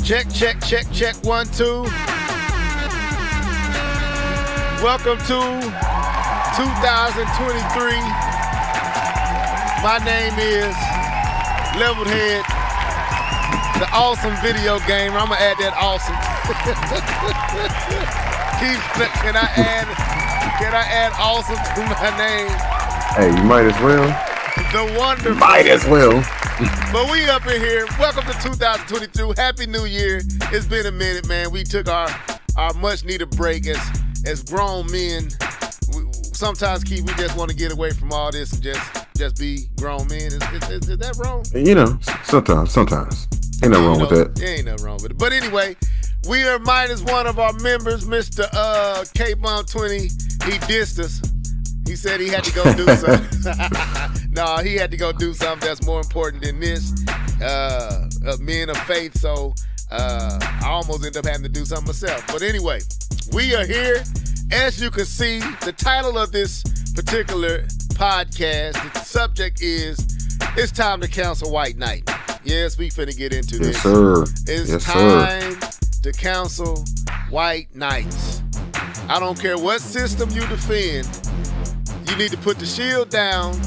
Check, check, check, check, 1, 2. Welcome to 2023. My name is Leveled Head, the awesome video gamer. I'm gonna add that awesome. Can I add awesome to my name? Hey, you might as well. The wonderful. Might as well. But we up in here. Welcome to 2022. Happy New Year. It's been a minute, man. We took our much needed break as grown men. Sometimes, Keith, we just want to get away from all this and just be grown men. Is that wrong? You know, sometimes. Ain't nothing wrong with that. There ain't nothing wrong with it. But anyway, we are minus one of our members, Mr. K-Bomb 20. He dissed us. He said he had to go do something. No, he had to go do something that's more important than this. Men of faith, so I almost ended up having to do something myself. But anyway, we are here. As you can see, the title of this particular podcast, the subject is, it's time to cancel White Knight. Yes, we finna get into this. Yes, sir. It's time to cancel White Knights. I don't care what system you defend. You need to put the shield down,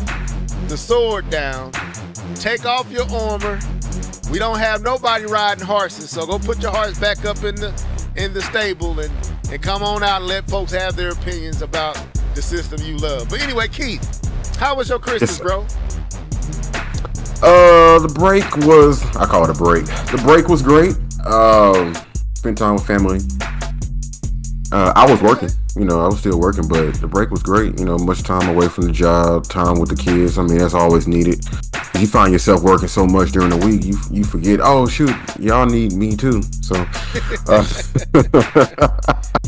the sword down, take off your armor. We don't have nobody riding horses, so go put your horse back up in the stable and come on out and let folks have their opinions about the system you love. But anyway, Keith, how was your Christmas, bro? The break was, I call it a break. The break was great. Spent time with family. I was working, I was still working, but the break was great. Much time away from the job, time with the kids. I mean, that's always needed. You find yourself working so much during the week, you forget, oh shoot, y'all need me too. So,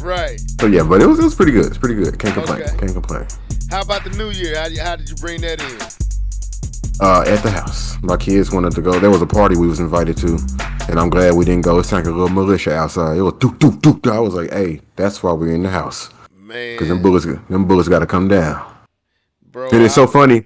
right. So yeah, but it was pretty good. It's pretty good. Can't complain. Okay. Can't complain. How about the New Year? How did you bring that in? At the house. My kids wanted to go. There was a party we was invited to, and I'm glad we didn't go. It's like a little militia outside. It was doop, doop, doop. I was like, hey, that's why we're in the house. Man. Because them bullets got to come down. Bro, and it's so funny.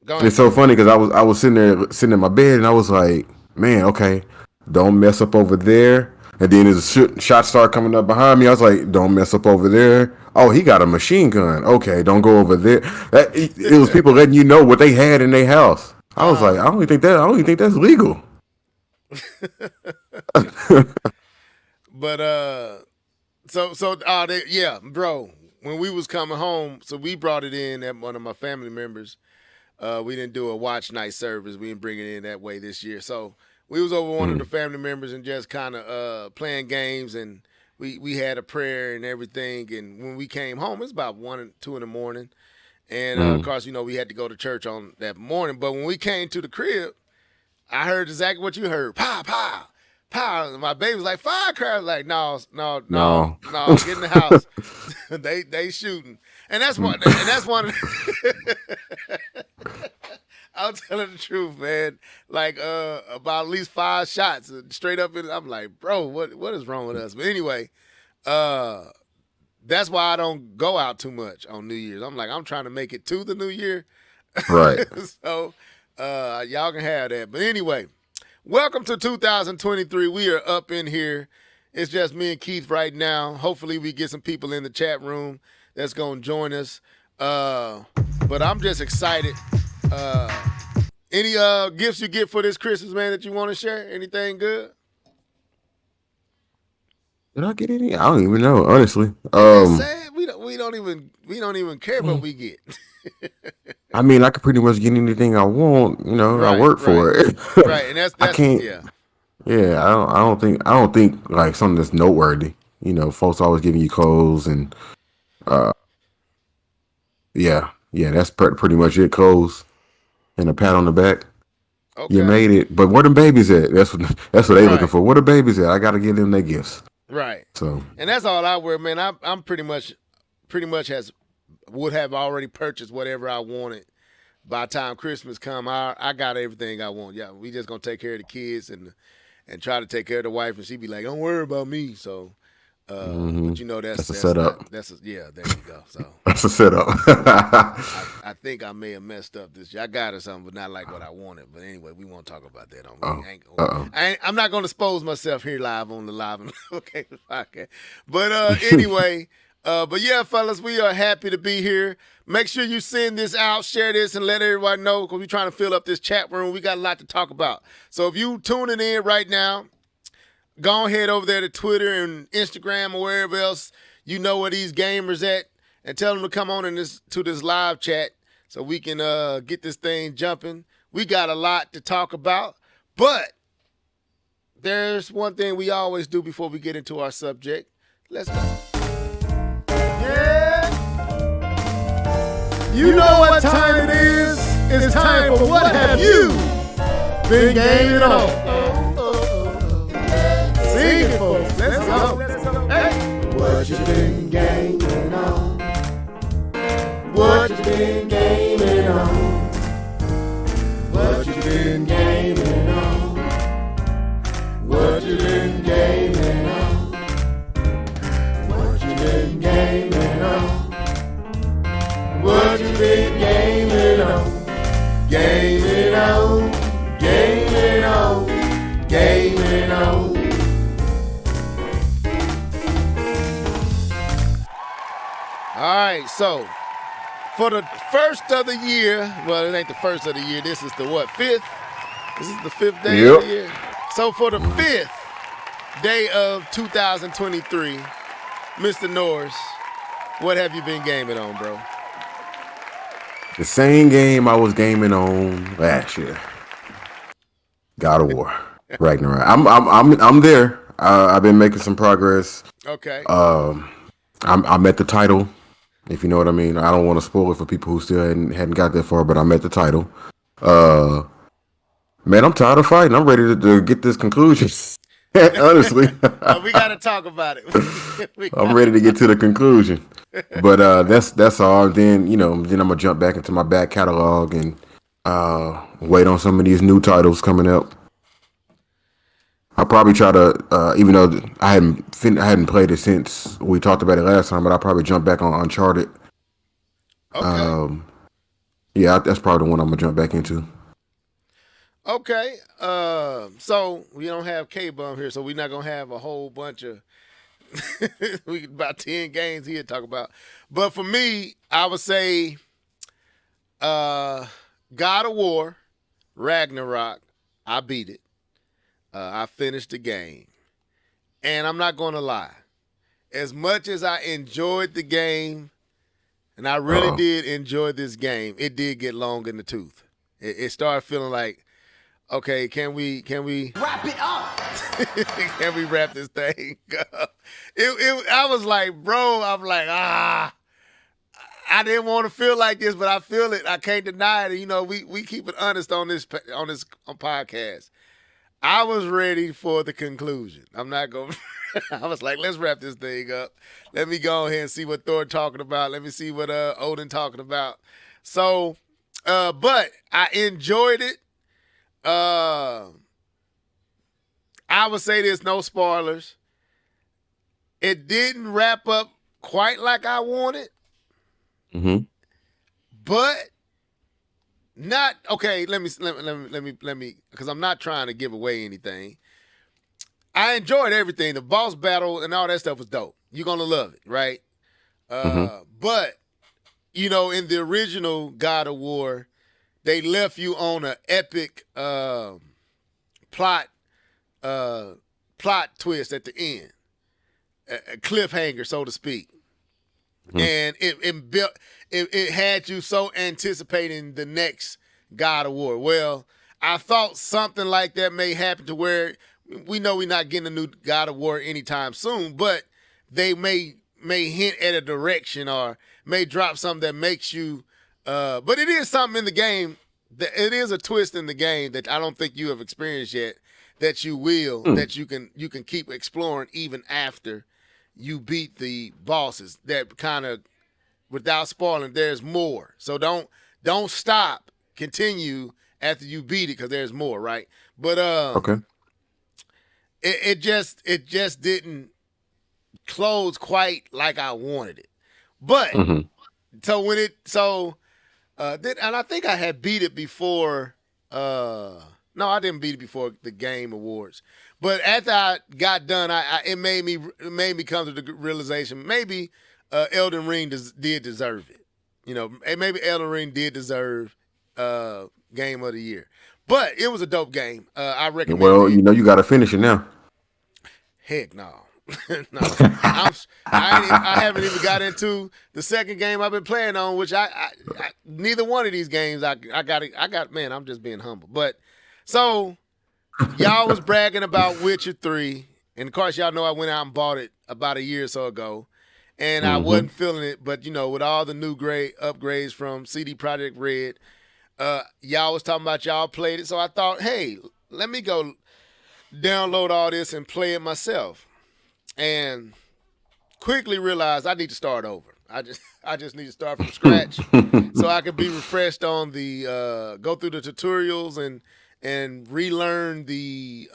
It's so funny because I was sitting in my bed, and I was like, man, okay, don't mess up over there. And then as a shot started coming up behind me, I was like, don't mess up over there. Oh, he got a machine gun. Okay, don't go over there. It was people letting you know what they had in their house. I was like, I don't even think that's legal. But yeah, bro. When we was coming home, so we brought it in at one of my family members. We didn't do a watch night service. We didn't bring it in that way this year. So we was over one of the family members and just kind of playing games, and we had a prayer and everything. And when we came home, it's about 1 and 2 in the morning. And of course, we had to go to church on that morning. But when we came to the crib, I heard exactly what you heard. Pow, pow, pow. And my baby was like, firecrackers. Like, no, get in the house. they shooting. And that's one. I'm telling the truth, man. Like about at least 5 shots straight up in. I'm like, bro, what is wrong with us? But anyway, that's why I don't go out too much on New Year's. I'm like, I'm trying to make it to the New Year. Right. So y'all can have that. But anyway, welcome to 2023. We are up in here. It's just me and Keith right now. Hopefully we get some people in the chat room that's going to join us. But I'm just excited. Any gifts you get for this Christmas, man, that you want to share? Anything good? Did I get any? I don't even know, honestly. We don't even care what we get. I mean, I could pretty much get anything I want. I work for it. Right, and that's I can't. Yeah. Yeah, I don't think like something that's noteworthy. Folks always giving you clothes and, yeah, that's pretty much it. Clothes and a pat on the back. Okay. You made it. But where the babies at? That's what they looking for. Where the babies at? I got to give them their gifts. Right. So. And that's all I wear, man. I'm pretty much would have already purchased whatever I wanted by the time Christmas come. I got everything I want. Yeah, we just gonna take care of the kids and try to take care of the wife, and she be like, don't worry about me. So But you know That's a setup. Yeah, there you go. So That's a setup. I think I may have messed up this year. I got her something, but not like what I wanted. But anyway, we won't talk about that. I'm not going to expose myself here live on the live and okay podcast. But anyway, but yeah, fellas, we are happy to be here. Make sure you send this out, share this, and let everybody know because we're trying to fill up this chat room. We got a lot to talk about. So if you tuning in right now, go ahead over there to Twitter and Instagram or wherever else you know where these gamers at, and tell them to come on to this live chat so we can get this thing jumping. We got a lot to talk about, but there's one thing we always do before we get into our subject. Let's go. Yeah! You know what time it is. It's time for What Have You Been Gaming On? Sing it, folks. Let's go. Hey. What you been gaming on? What you been gaming on? What you been gaming on? What you been gaming on? What you been gaming on? What you been gaming on? Gaming on, gaming on, gaming on. All right, so for the first of the year, well, it ain't the first of the year. This is the what, fifth? This is the fifth day of the year. So for the fifth day of 2023, Mr. Norris, what have you been gaming on, bro? The same game I was gaming on last year. God of War, Ragnarok. I'm there. I've been making some progress. Okay. I'm at the title, if you know what I mean. I don't want to spoil it for people who still hadn't got that far, but I'm at the title. Man, I'm tired of fighting. I'm ready to get this conclusion. Honestly, we got to talk about it. I'm ready to get to the conclusion. But that's all. Then I'm gonna jump back into my back catalog and wait on some of these new titles coming up. I'll probably try to, even though I hadn't played it since we talked about it last time, but I'll probably jump back on Uncharted. Okay. Yeah, that's probably the one I'm gonna jump back into. Okay. So we don't have K-Bum here, so we're not gonna have a whole bunch of about 10 games here to talk about. But for me, I would say God of War, Ragnarok, I beat it. I finished the game. And I'm not going to lie. As much as I enjoyed the game, and I really did enjoy this game, it did get long in the tooth. It started feeling like, okay, can we wrap it up? Can we wrap this thing up? I was like, bro, I'm like, I didn't want to feel like this, but I feel it. I can't deny it. We keep it honest on this podcast. I was ready for the conclusion. I'm not going to, I was like, let's wrap this thing up. Let me go ahead and see what Thor talking about. Let me see what Odin talking about. So, but I enjoyed it. I would say there's no spoilers. It didn't wrap up quite like I wanted. Mm-hmm. But not okay. Let me, because I'm not trying to give away anything. I enjoyed everything. The boss battle and all that stuff was dope. You're gonna love it, right? But in the original God of War, they left you on an epic plot twist at the end, a cliffhanger, so to speak. Mm-hmm. And it had you so anticipating the next God of War. Well, I thought something like that may happen to where we know we're not getting a new God of War anytime soon, but they may hint at a direction or may drop something that makes you. But it is something in the game. It is a twist in the game that I don't think you have experienced yet. That you will, that you can keep exploring even after you beat the bosses. That kind of, without spoiling, there's more. So don't stop. Continue after you beat it because there's more, right? But okay. It just didn't closed quite like I wanted it. But so when it then, and I think I had beat it before. No, I didn't beat it before the Game Awards. But after I got done, it made me come to the realization maybe Elden Ring did deserve it. You know, maybe Elden Ring did deserve Game of the Year. But it was a dope game. I recommend. Well, you know, you got to finish it now. Heck no. No, I haven't even got into the second game I've been playing on, which I neither one of these games I got. Man, I'm just being humble. But so y'all was bragging about Witcher 3, and of course y'all know I went out and bought it about a year or so ago, and I wasn't feeling it. But you know, with all the new upgrades from CD Projekt Red, y'all was talking about y'all played it, so I thought, hey, let me go download all this and play it myself. And quickly realized I need to start over. I just need to start from scratch so I could be refreshed on the go through the tutorials and relearn the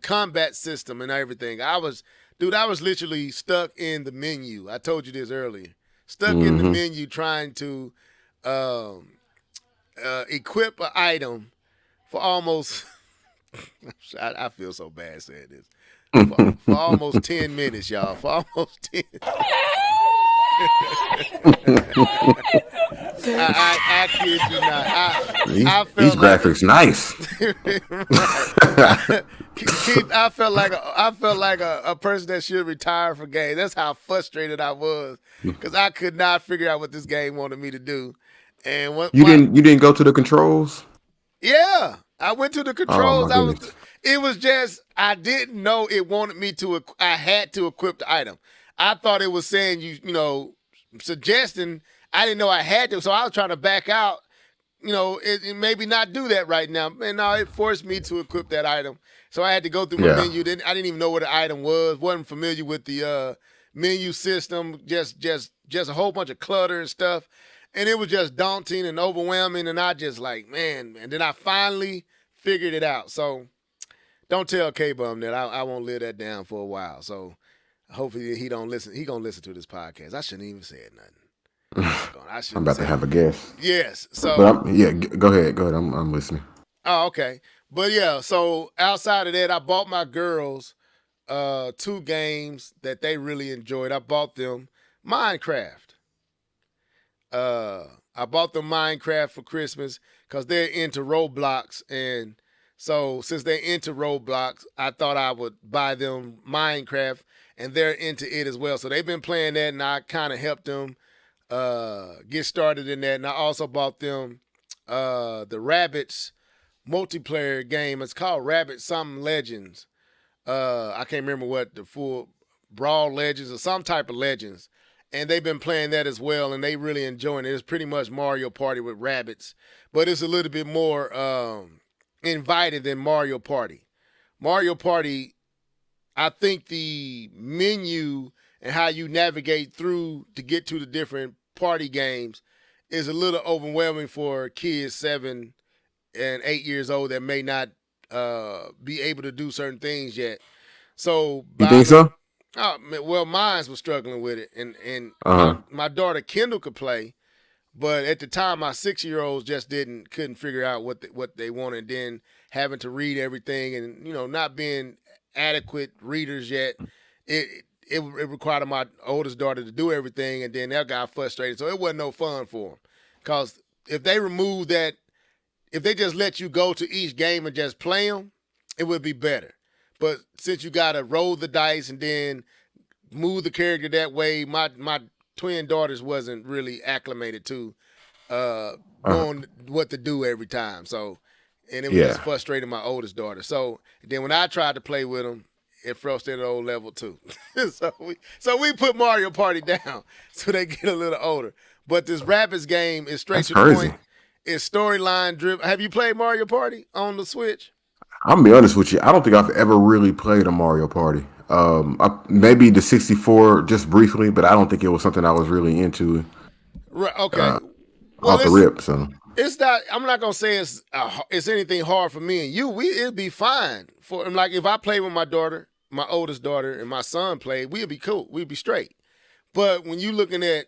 combat system and everything. I was literally stuck in the menu. I told you this earlier. Stuck in the menu trying to equip an item for almost I feel so bad saying this. For almost 10 minutes, y'all. For almost 10. I kid you not. I felt these graphics nice. Keith, I felt like a person that should retire from games. That's how frustrated I was because I could not figure out what this game wanted me to do. And you didn't go to the controls? Yeah, I went to the controls. It was just I didn't know it wanted me to. I had to equip the item. I thought it was saying you know, suggesting. I didn't know I had to, so I was trying to back out. You know, it maybe not do that right now. And no, it forced me to equip that item. So I had to go through my menu. I didn't even know what the item was. Wasn't familiar with the menu system. Just a whole bunch of clutter and stuff. And it was just daunting and overwhelming. And I just like, man. And then I finally figured it out. So don't tell K-Bum that I won't live that down for a while. So hopefully he don't listen. He gonna listen to this podcast. I shouldn't even say nothing. I'm about to have a guess. Yes. So but go ahead. I'm listening. Oh, okay. But yeah, so outside of that, I bought my girls 2 games that they really enjoyed. I bought them Minecraft. I bought them Minecraft for Christmas because they're into Roblox. And so since they're into Roblox, I thought I would buy them Minecraft, and they're into it as well. So they've been playing that, and I kind of helped them get started in that. And I also bought them the Rabbids multiplayer game. It's called Rabbids Something Legends. I can't remember what the full Brawl Legends or some type of Legends. And they've been playing that as well, and they really enjoying it. It's pretty much Mario Party with rabbits, but it's a little bit more invited than Mario Party. Mario Party, I think the menu and how you navigate through to get to the different party games is a little overwhelming for kids 7 and 8 years old that may not be able to do certain things yet. So you think so? Oh, well, mine was struggling with it, and my daughter Kendall could play, but at the time my 6-year-olds just couldn't figure out what they wanted. And then having to read everything, and not being adequate readers yet, it required my oldest daughter to do everything, and then that got frustrated. So it wasn't no fun for them, because if they remove that, if they just let you go to each game and just play them, it would be better. But since you got to roll the dice and then move the character that way, my twin daughters wasn't really acclimated to knowing what to do every time. So, and it was just frustrating my oldest daughter. So then when I tried to play with them, it frustrated the old level too. so we put Mario Party down so they get a little older. But this Rabbids game is straight to the point. It's storyline driven. Have you played Mario Party on the Switch? I'm gonna be honest with you. I don't think I've ever really played a Mario Party. Maybe the 64 just briefly, but I don't think it was something I was really into. Right. Okay. Off the rip. So it's not. I'm not gonna say it's anything hard for me and you. It'd be fine for like if I play with my daughter my oldest daughter and my son played, we'd be cool. We'd be straight. But when you looking at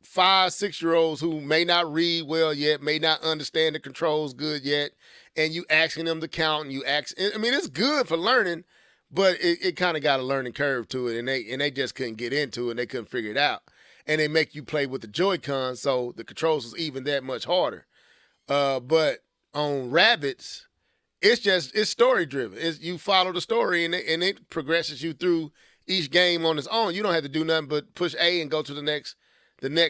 5, 6-year-olds who may not read well yet, may not understand the controls good yet, and you asking them to count and I mean, it's good for learning, but it kind of got a learning curve to it, and they just couldn't get into it, and they couldn't figure it out. And they make you play with the Joy-Con, so the controls was even that much harder. But on Rabbids, it's story driven. You follow the story, and it progresses you through each game on its own. You don't have to do nothing but push A and go to the next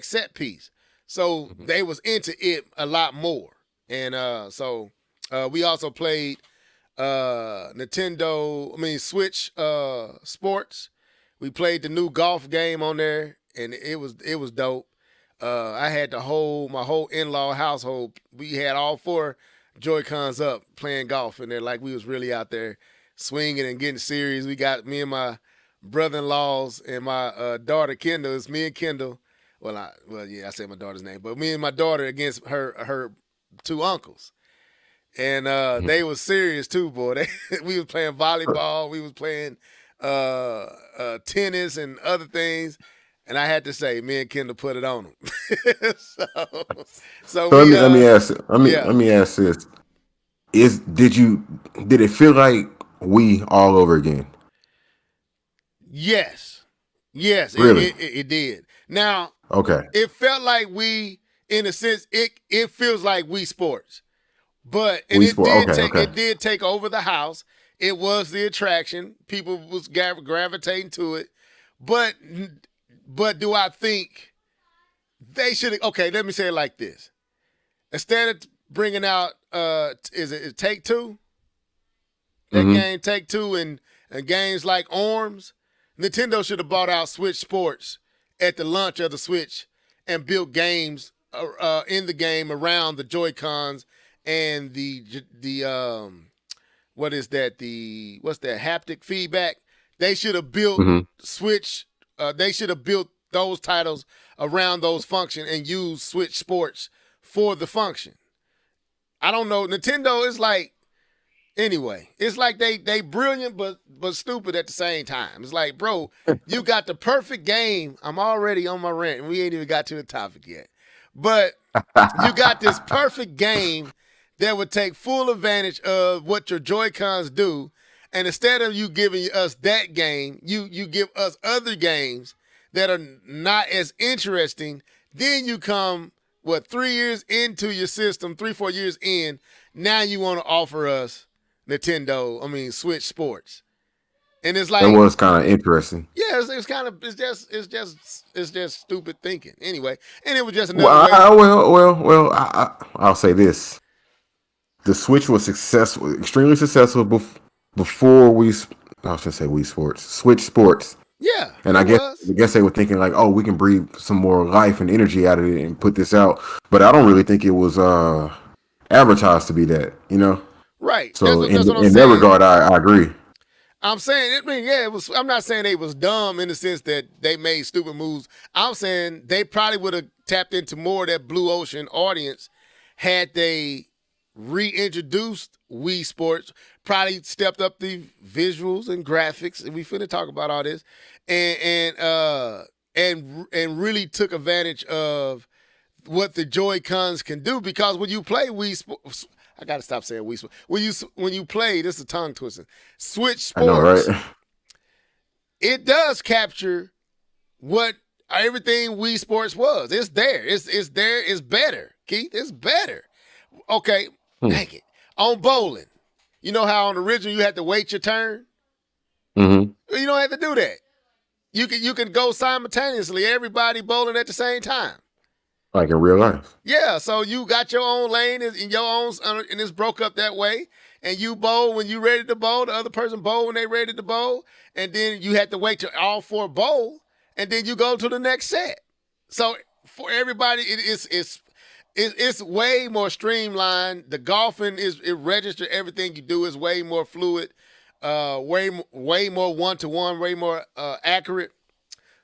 set piece. So they was into it a lot more. And so we also played Switch Sports. We played the new golf game on there, and it was dope. I had my whole in-law household. We had all 4 Joy-Cons up playing golf in there, like we was really out there swinging and getting serious. We got me and my brother-in-laws and my daughter Kendall. It's me and Kendall. I say my daughter's name, but me and my daughter against her 2 uncles. And they was serious too, boy. We was playing volleyball, we was playing tennis and other things. And I had to say, me and Kendall put it on them. Let me ask this: did it feel like we all over again? Yes, really, it did. Now, okay, it felt like we, in a sense, it feels like Wii Sports, but it did take over the house. It was the attraction. People was gravitating to it, but do I think they should? Okay, let me say it like this: instead of bringing out, is it Take-Two? That game Take-Two and games like Arms, Nintendo should have bought out Switch Sports at the launch of the Switch and built games in the game around the Joy-Cons and what's that haptic feedback. They should have built Switch. They should have built those titles around those functions and used Switch Sports for the function. I don't know. Nintendo is like, anyway, it's like they brilliant but stupid at the same time. It's like, bro, you got the perfect game. I'm already on my rant, and we ain't even got to the topic yet. But you got this perfect game that would take full advantage of what your Joy-Cons do. And instead of you giving us that game, you give us other games that are not as interesting. Then you come, 3 years into your system, 3-4 years in, now you want to offer us Switch Sports. And it's like, that was kind of interesting. Yeah, it's just stupid thinking. Anyway, and it was just another I'll say this. The Switch was successful, extremely successful before Switch Sports. Yeah. And I guess they were thinking like, oh, we can breathe some more life and energy out of it and put this out. But I don't really think it was advertised to be that, Right. So in that regard, I agree. I'm saying, it was. I'm not saying they was dumb in the sense that they made stupid moves. I'm saying they probably would have tapped into more of that Blue Ocean audience had they reintroduced Wii Sports, probably stepped up the visuals and graphics, and we finna talk about all this, and really took advantage of what the Joy-Cons can do. Because when you play Wii Sports, I gotta stop saying Wii Sports. When you play, this is a tongue twister, Switch Sports, I know, right? It does capture what everything Wii Sports was. It's there. It's there. It's better, Keith. It's better. Okay. Dang it. On bowling, you know how on the original you had to wait your turn? You don't have to do that. You can go simultaneously, everybody bowling at the same time. Like in real life. Yeah, so you got your own lane in your own, and it's broke up that way. And you bowl when you ready to bowl, the other person bowl when they ready to bowl, and then you had to wait till all 4 bowl, and then you go to the next set. So for everybody, it's way more streamlined. The golfing it registers everything you do is way more fluid, way more one-to-one, way more accurate.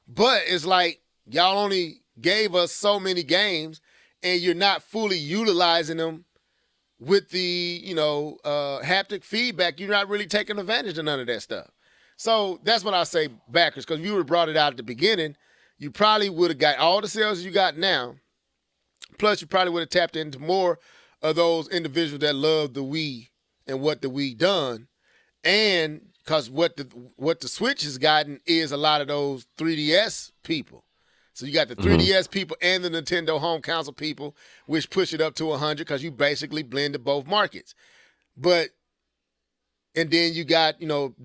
But it's like y'all only gave us so many games, and you're not fully utilizing them with the haptic feedback. You're not really taking advantage of none of that stuff. So that's what I say backwards, because if you would have brought it out at the beginning, you probably would have got all the sales you got now. Plus, you probably would have tapped into more of those individuals that love the Wii and what the Wii done. And because what the Switch has gotten is a lot of those 3DS people. So you got the 3DS people and the Nintendo home console people, which push it up to 100 because you basically blended both markets. And then you got,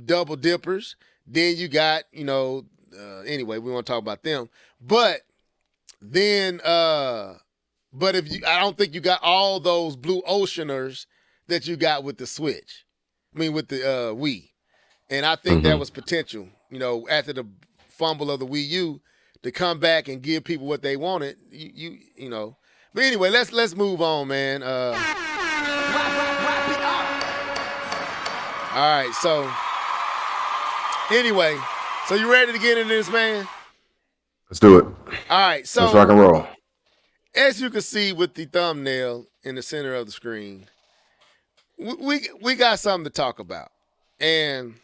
double dippers. Then you got, anyway, we want to talk about them. But then, I don't think you got all those blue oceaners that you got with the Switch. With the Wii. And I think that was potential, after the fumble of the Wii U, to come back and give people what they wanted. You know. But anyway, let's move on, man. All right, so anyway, so you ready to get into this, man? Let's do it. All right, so let's rock and roll. As you can see with the thumbnail in the center of the screen, we got something to talk about. And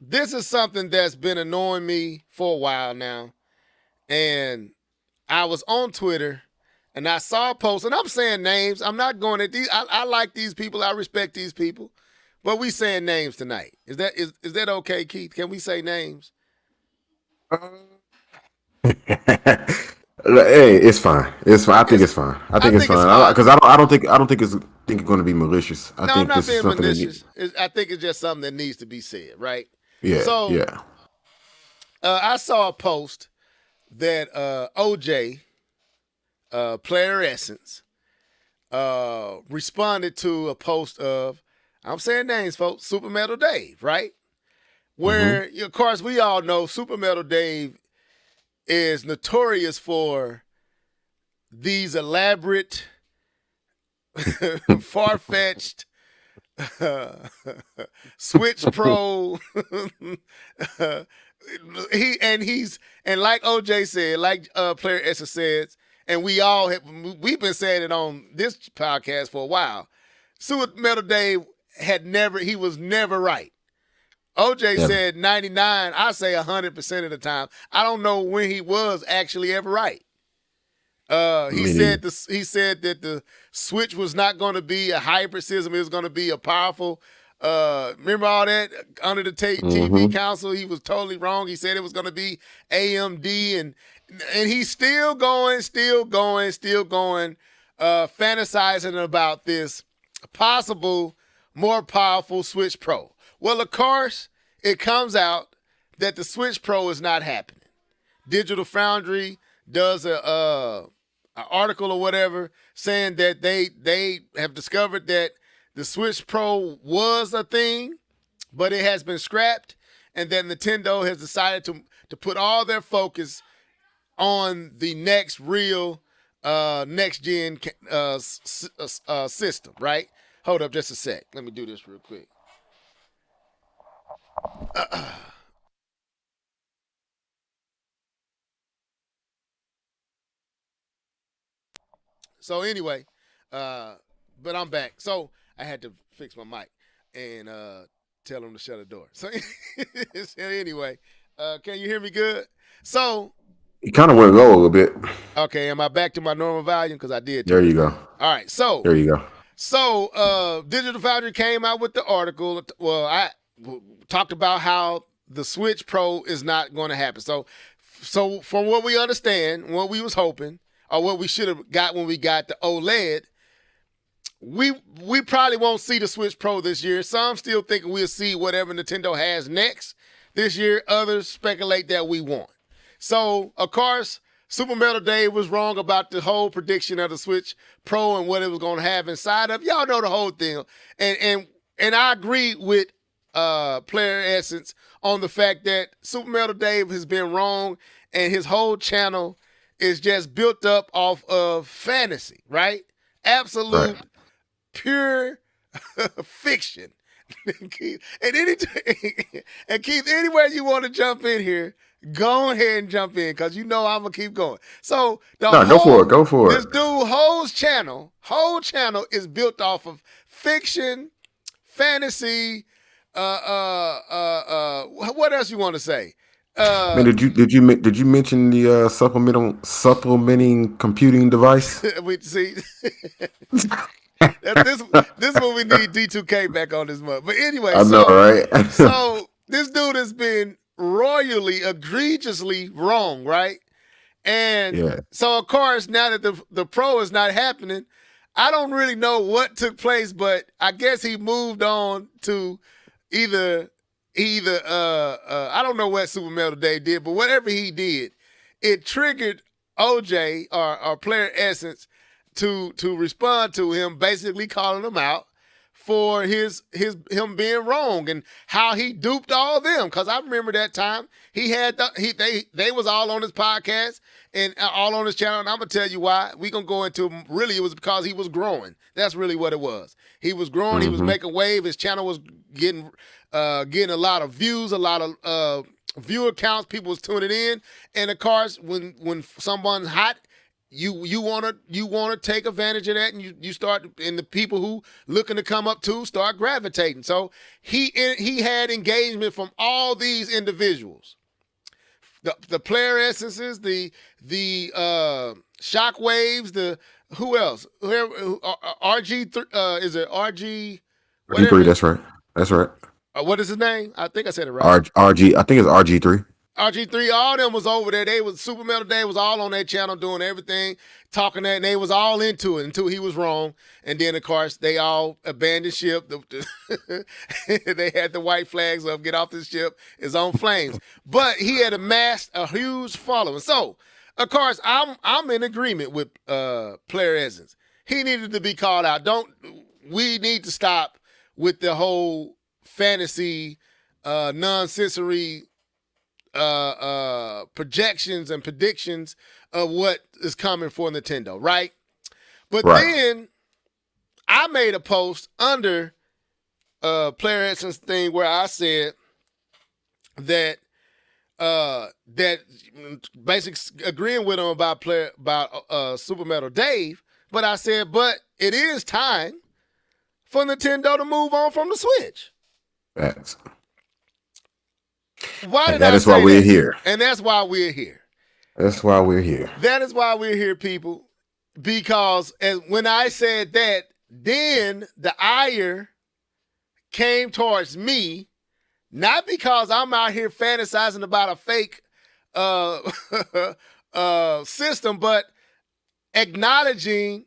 this is something that's been annoying me for a while now. And I was on Twitter and I saw a post, and I'm saying names. I'm not going at these. I like these people. I respect these people. But we saying names tonight. Is that okay, Keith? Can we say names? Hey, it's fine. It's fine. I think it's fine. I think it's fine because I don't think it's going to be malicious. I'm not being malicious. I think it's just something that needs to be said, right? Yeah. So yeah. I saw a post that OJ, Player Essence, responded to a post of, I'm saying names, folks, Super Metal Dave, right? Where, of course, we all know Super Metal Dave is notorious for these elaborate, far-fetched, Switch Pro. And like OJ said, like Player Essence says, and we've been saying it on this podcast for a while. Super Metal Dave was never right. OJ said 99. I say 100% of the time. I don't know when he was actually ever right. He said that the Switch was not going to be a hybrid system. It was going to be a powerful. Remember all that under the TV council? He was totally wrong. He said it was going to be AMD, and he's still going, fantasizing about this possible more powerful Switch Pro. Well, of course, it comes out that the Switch Pro is not happening. Digital Foundry does an article or whatever saying that they have discovered that the Switch Pro was a thing, but it has been scrapped, and that Nintendo has decided to put all their focus on the next real next-gen system, right? Hold up just a sec. Let me do this real quick. So anyway, but I'm back. So I had to fix my mic and tell them to shut the door. So anyway, can you hear me good? So it kind of went low a little bit. Okay, am I back to my normal volume? Because I did. There you go. All right, so there you go. So Digital Foundry came out with the article. Well, I talked about how the Switch Pro is not going to happen. So from what we understand, what we was hoping, or what we should have got when we got the OLED, we probably won't see the Switch Pro this year. Some still thinking we'll see whatever Nintendo has next this year. Others speculate that we won't. So, of course, Super Metal Dave was wrong about the whole prediction of the Switch Pro and what it was going to have inside of. Y'all know the whole thing. And I agree with Player Essence on the fact that Super Metal Dave has been wrong, and his whole channel is just built up off of fantasy, right? Absolute, pure fiction. Keith, and Keith, anywhere you want to jump in here, go ahead and jump in, because you know I'm going to keep going. So, go for it. This dude's whole channel is built off of fiction, fantasy, What else you want to say? Man, did you mention the supplementing computing device? We see. this is what we need D2K back on this month. But anyway, I know, right? so this dude has been royally, egregiously wrong, right? And so of course, now that the pro is not happening, I don't really know what took place, but I guess he moved on to either I don't know what Super Metal Dave did, but whatever he did, it triggered OJ or Player Essence to respond to him, basically calling him out for him being wrong and how he duped all of them. Because I remember that time he had they was all on his podcast and all on his channel, and I'm gonna tell you why. We gonna go into really it was because he was growing. That's really what it was. He was growing. He was making wave. His channel was getting a lot of views, a lot of viewer counts. People was tuning in, and of course, when someone's hot, you wanna take advantage of that, and you start, and the people who looking to come up to start gravitating. So he had engagement from all these individuals, the Player Essences, the Shockwaves, the who else? RG3 is it RG? RG3, that's right. What is his name? I think I said it right. RG, I think it's RG3. RG3, all them was over there. They was Super Metal Dave was all on their channel doing everything, talking that, and they was all into it until he was wrong. And then of course they all abandoned ship. They had the white flags up, get off this ship, it's on flames. But he had amassed a huge following. So of course I'm in agreement with Player Essence. He needed to be called out. We need to stop with the whole fantasy, nonsensory projections and predictions of what is coming for Nintendo, right? But then I made a post under Player Essence thing where I said that basically agreeing with him about Super Metal Dave, but I said, but it is time for Nintendo to move on from the Switch. That's why did that I is say why we're that? here. And that's why we're here. That's why we're here. That is why we're here, people. Because when I said that, then the ire came towards me, not because I'm out here fantasizing about a fake system, but acknowledging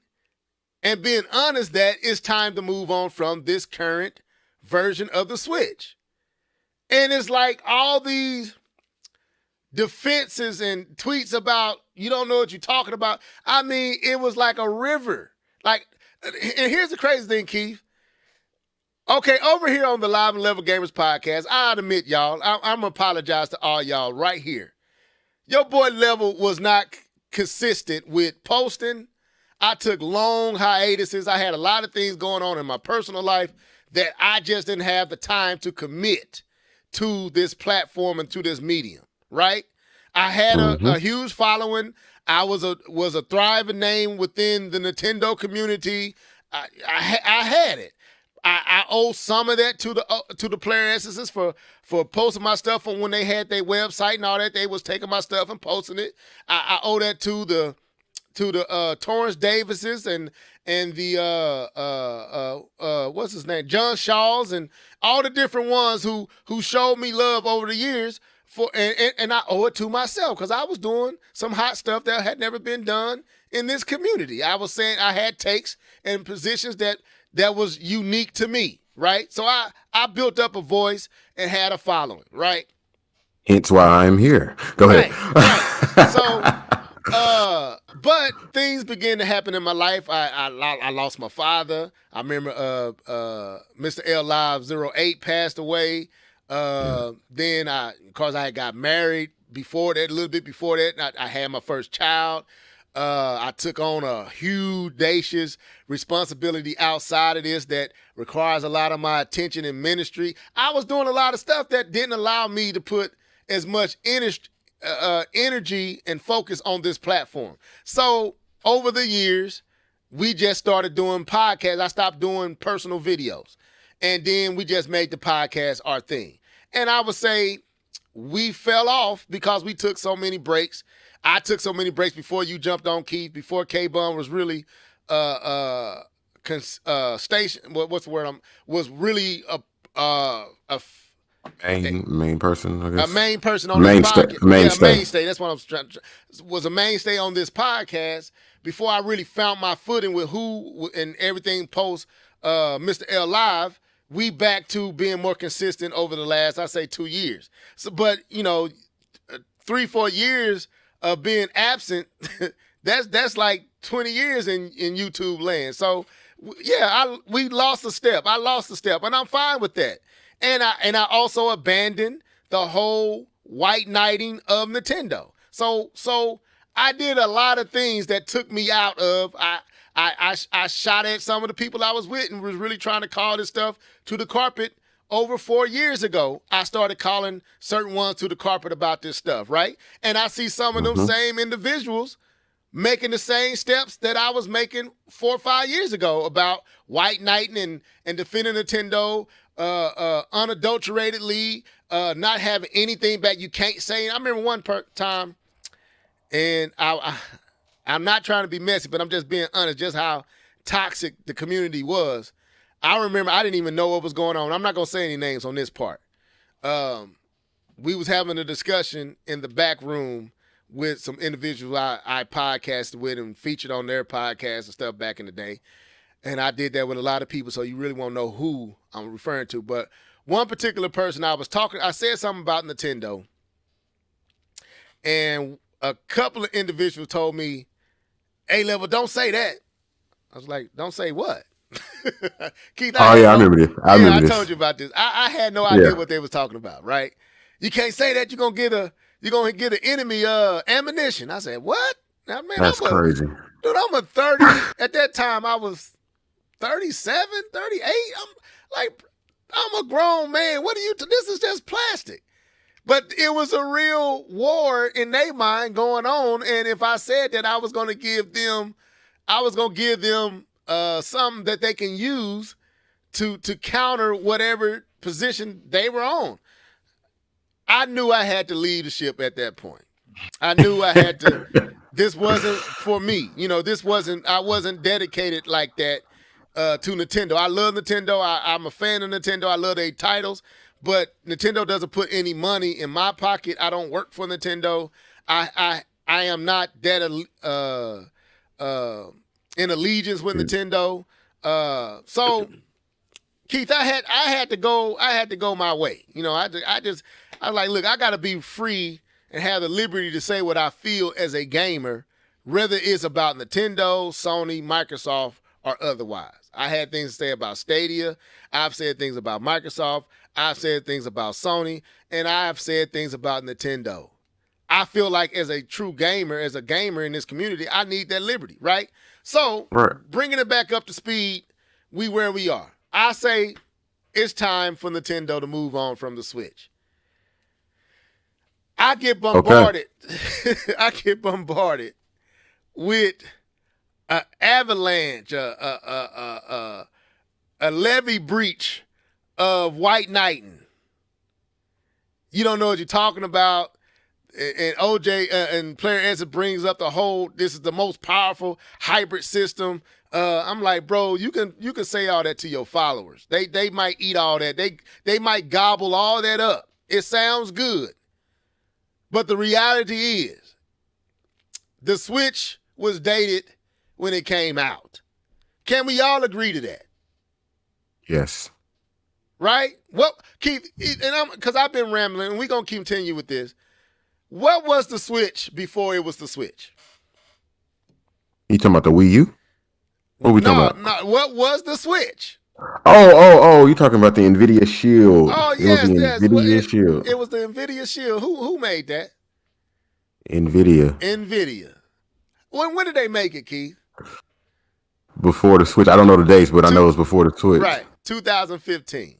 and being honest that it's time to move on from this current version of the Switch. And it's like all these defenses and tweets about you don't know what you're talking about. I mean, it was like a river. Like, and here's the crazy thing, Keith. Okay, over here on the Live and Level Gamers podcast, I'll admit, y'all, I'm going to apologize to all y'all right here. Your boy Level was not consistent with posting. I took long hiatuses. I had a lot of things going on in my personal life that I just didn't have the time to commit to this platform and to this medium, right? I had a huge following. I was a thriving name within the Nintendo community. I had it. I owe some of that to the Player Essences for posting my stuff on when they had their website and all that. They was taking my stuff and posting it. I owe that to the Torrance Davises and the what's his name, John Shaws, and all the different ones who showed me love over the years. And I owe it to myself because I was doing some hot stuff that had never been done in this community. I was saying I had takes and positions that was unique to me, right? So I built up a voice and had a following, right? Hence why I'm here. Go ahead. Right. So, but things began to happen in my life. I lost my father. I remember Mr. L Live 08 passed away. Then because I had got married before that, a little bit before that, I had my first child. I took on a huge, audacious responsibility outside of this that requires a lot of my attention in ministry. I was doing a lot of stuff that didn't allow me to put as much energy and focus on this platform. So over the years, we just started doing podcasts. I stopped doing personal videos. and then we just made the podcast our thing. And I would say we fell off because we took so many breaks. I took so many breaks before you jumped on, Keith, before K-Bun was really station. What's the word? Was really a main person, I guess. A main person on this podcast. Mainstay. That's what I was trying to. Was a mainstay on this podcast before I really found my footing with who and everything post Mr. L Live. We back to being more consistent over the last, I say, 2 years. So, but 3-4 years of being absent, that's like 20 years in YouTube land. So yeah, we lost a step. I lost a step, and I'm fine with that. And I also abandoned the whole white knighting of Nintendo. So I did a lot of things that took me out of. I shot at some of the people I was with and was really trying to call this stuff to the carpet. Over 4 years ago, I started calling certain ones to the carpet about this stuff, right? And I see some of them same individuals making the same steps that I was making 4 or 5 years ago about white knighting and defending Nintendo unadulteratedly, not having anything back. You can't say. I remember one time, and I'm not trying to be messy, but I'm just being honest, just how toxic the community was. I remember I didn't even know what was going on. I'm not going to say any names on this part. We was having a discussion in the back room with some individuals I podcasted with and featured on their podcast and stuff back in the day. And I did that with a lot of people, so you really won't know who I'm referring to. But one particular person I said something about Nintendo, and a couple of individuals told me, A-Level, don't say that. I was like, don't say what? Keith, I remember this. I told you about this. I had no idea what they was talking about, right? You can't say that. You're gonna get an enemy ammunition. I said, what? Now, man, that's crazy. Dude, I'm a 30. At that time, I was 37, 38. I'm a grown man. What are you? This is just plastic. But it was a real war in their mind going on. And if I said that I was going to give them something that they can use to counter whatever position they were on. I knew I had to leave the ship at that point. I knew I had to. This wasn't for me. I wasn't dedicated like that to Nintendo. I love Nintendo. I'm a fan of Nintendo. I love their titles. But Nintendo doesn't put any money in my pocket. I don't work for Nintendo. I am not that in allegiance with Nintendo. So Keith, I had to go my way. I was like, look, I got to be free and have the liberty to say what I feel as a gamer, whether it's about Nintendo, Sony, Microsoft, or otherwise. I had things to say about Stadia. I've said things about Microsoft. I've said things about Sony, and I've said things about Nintendo. I feel like as a true gamer, as a gamer in this community, I need that liberty, right? So, Bringing it back up to speed, where we are. I say it's time for Nintendo to move on from the Switch. I get bombarded. Okay. I get bombarded with an avalanche, a levee breach of white knighting. You don't know what you're talking about. And OJ and Player Edson brings up this is the most powerful hybrid system. I'm like, bro, you can say all that to your followers. They might eat all that. They might gobble all that up. It sounds good. But the reality is, the Switch was dated when it came out. Can we all agree to that? Yes. Right? Well, Keith, because I've been rambling, and we're going to continue with this. What was the Switch before it was the Switch? You talking about the Wii U? What are we talking about? No, what was the Switch? Oh, you talking about the NVIDIA Shield. Oh, yes. NVIDIA Shield. It was the NVIDIA Shield. Who made that? NVIDIA. When did they make it, Keith? Before the Switch. I don't know the dates, but I know it was before the Switch. Right. 2015.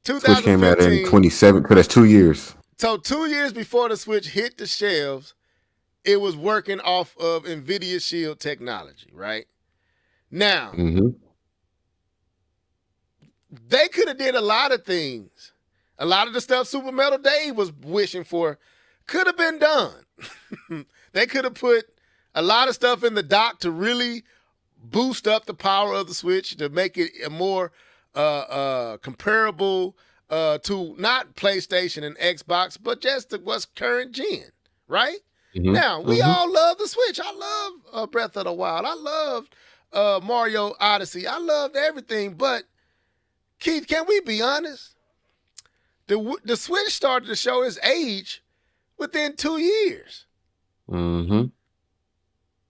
Switch came out in 27, because that's 2 years. So 2 years before the Switch hit the shelves, it was working off of NVIDIA Shield technology, right? Now, they could have did a lot of things. A lot of the stuff Super Metal Dave was wishing for could have been done. They could have put a lot of stuff in the dock to really boost up the power of the Switch, to make it a more comparable to not PlayStation and Xbox, but just what's current gen, right? Mm-hmm. Now, we all love the Switch. I love Breath of the Wild. I loved Mario Odyssey. I loved everything. But, Keith, can we be honest? The Switch started to show its age within 2 years. Mm-hmm.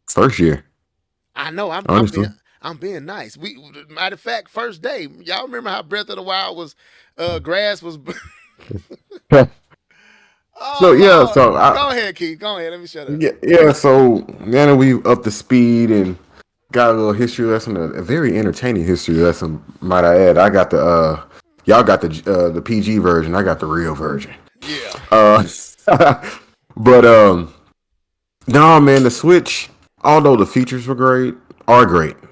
First year. I know. I'm being nice. Matter of fact, first day. Y'all remember how Breath of the Wild was grass was. Go ahead, Keith. Go ahead. Let me shut up. Yeah. So now that we up to speed and got a little history lesson, a very entertaining history lesson, might I add. I got the y'all got the PG version. I got the real version. Yeah. But no, man, the Switch, although the features are great.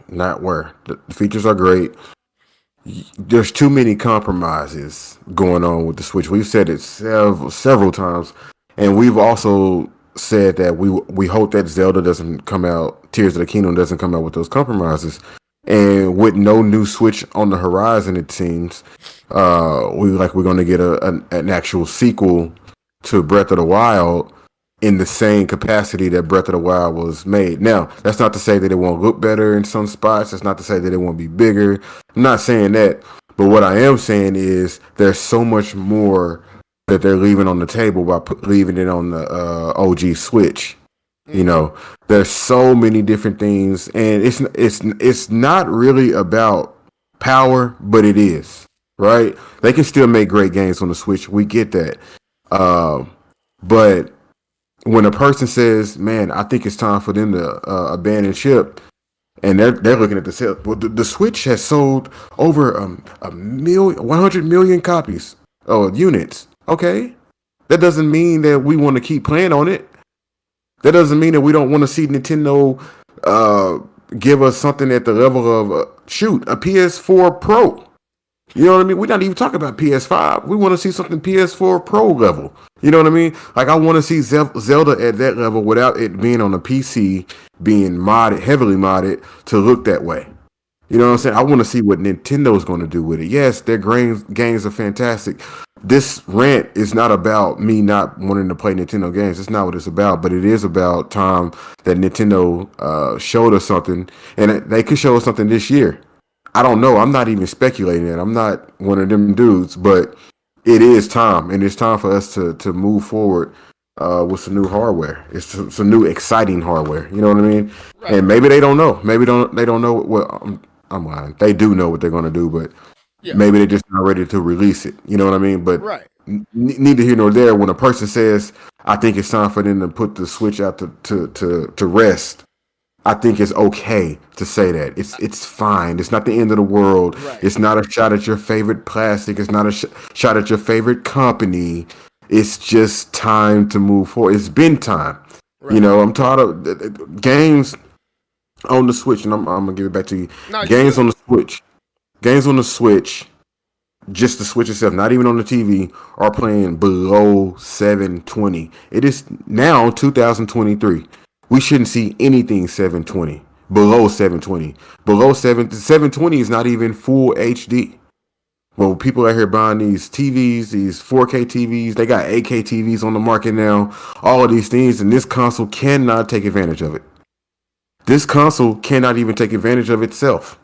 Not were. The features are great. There's too many compromises going on with the Switch. We've said it several times, and we've also said that we hope that Zelda doesn't come out, Tears of the Kingdom doesn't come out with those compromises. And with no new Switch on the horizon, it seems, we're going to get an actual sequel to Breath of the Wild in the same capacity that Breath of the Wild was made. Now, that's not to say that it won't look better in some spots. That's not to say that it won't be bigger. I'm not saying that. But what I am saying is there's so much more that they're leaving on the table by leaving it on the OG Switch. You know, there's so many different things, and it's not really about power, but it is, right? They can still make great games on the Switch. We get that. But when a person says, man, I think it's time for them to abandon ship, and they're looking at the sales. Well, the Switch has sold over 100 million copies units. Okay, that doesn't mean that we want to keep playing on it. That doesn't mean that we don't want to see Nintendo give us something at the level of a PS4 Pro. You know what I mean? We're not even talking about PS5. We want to see something PS4 Pro level. You know what I mean? Like, I want to see Zelda at that level without it being on a PC, being modded, heavily modded to look that way. You know what I'm saying? I want to see what Nintendo's going to do with it. Yes, their games are fantastic. This rant is not about me not wanting to play Nintendo games. It's not what it's about, but it is about time that Nintendo showed us something, and they could show us something this year. I don't know. I'm not even speculating it. I'm not one of them dudes, but it is time, and it's time for us to move forward with some new hardware. It's some new exciting hardware. You know what I mean? Right. And maybe they don't know. Maybe they don't know what. I'm lying. They do know what they're going to do, but maybe they're just not ready to release it. You know what I mean? But neither here nor there. When a person says, "I think it's time for them to put the Switch out to rest," I think it's okay to say that. It's fine. It's not the end of the world. Right. It's not a shot at your favorite plastic. It's not a shot at your favorite company. It's just time to move forward. It's been time. Right. You know, I'm tired of games on the Switch, and I'm gonna give it back to you. No, games on the Switch, just the Switch itself, not even on the TV, are playing below 720. It is now 2023. We shouldn't see anything 720. Below 720. Below 720 is not even full HD. Well, people out here buying these TVs, these 4K TVs, they got 8K TVs on the market now, all of these things, and this console cannot take advantage of it. This console cannot even take advantage of itself.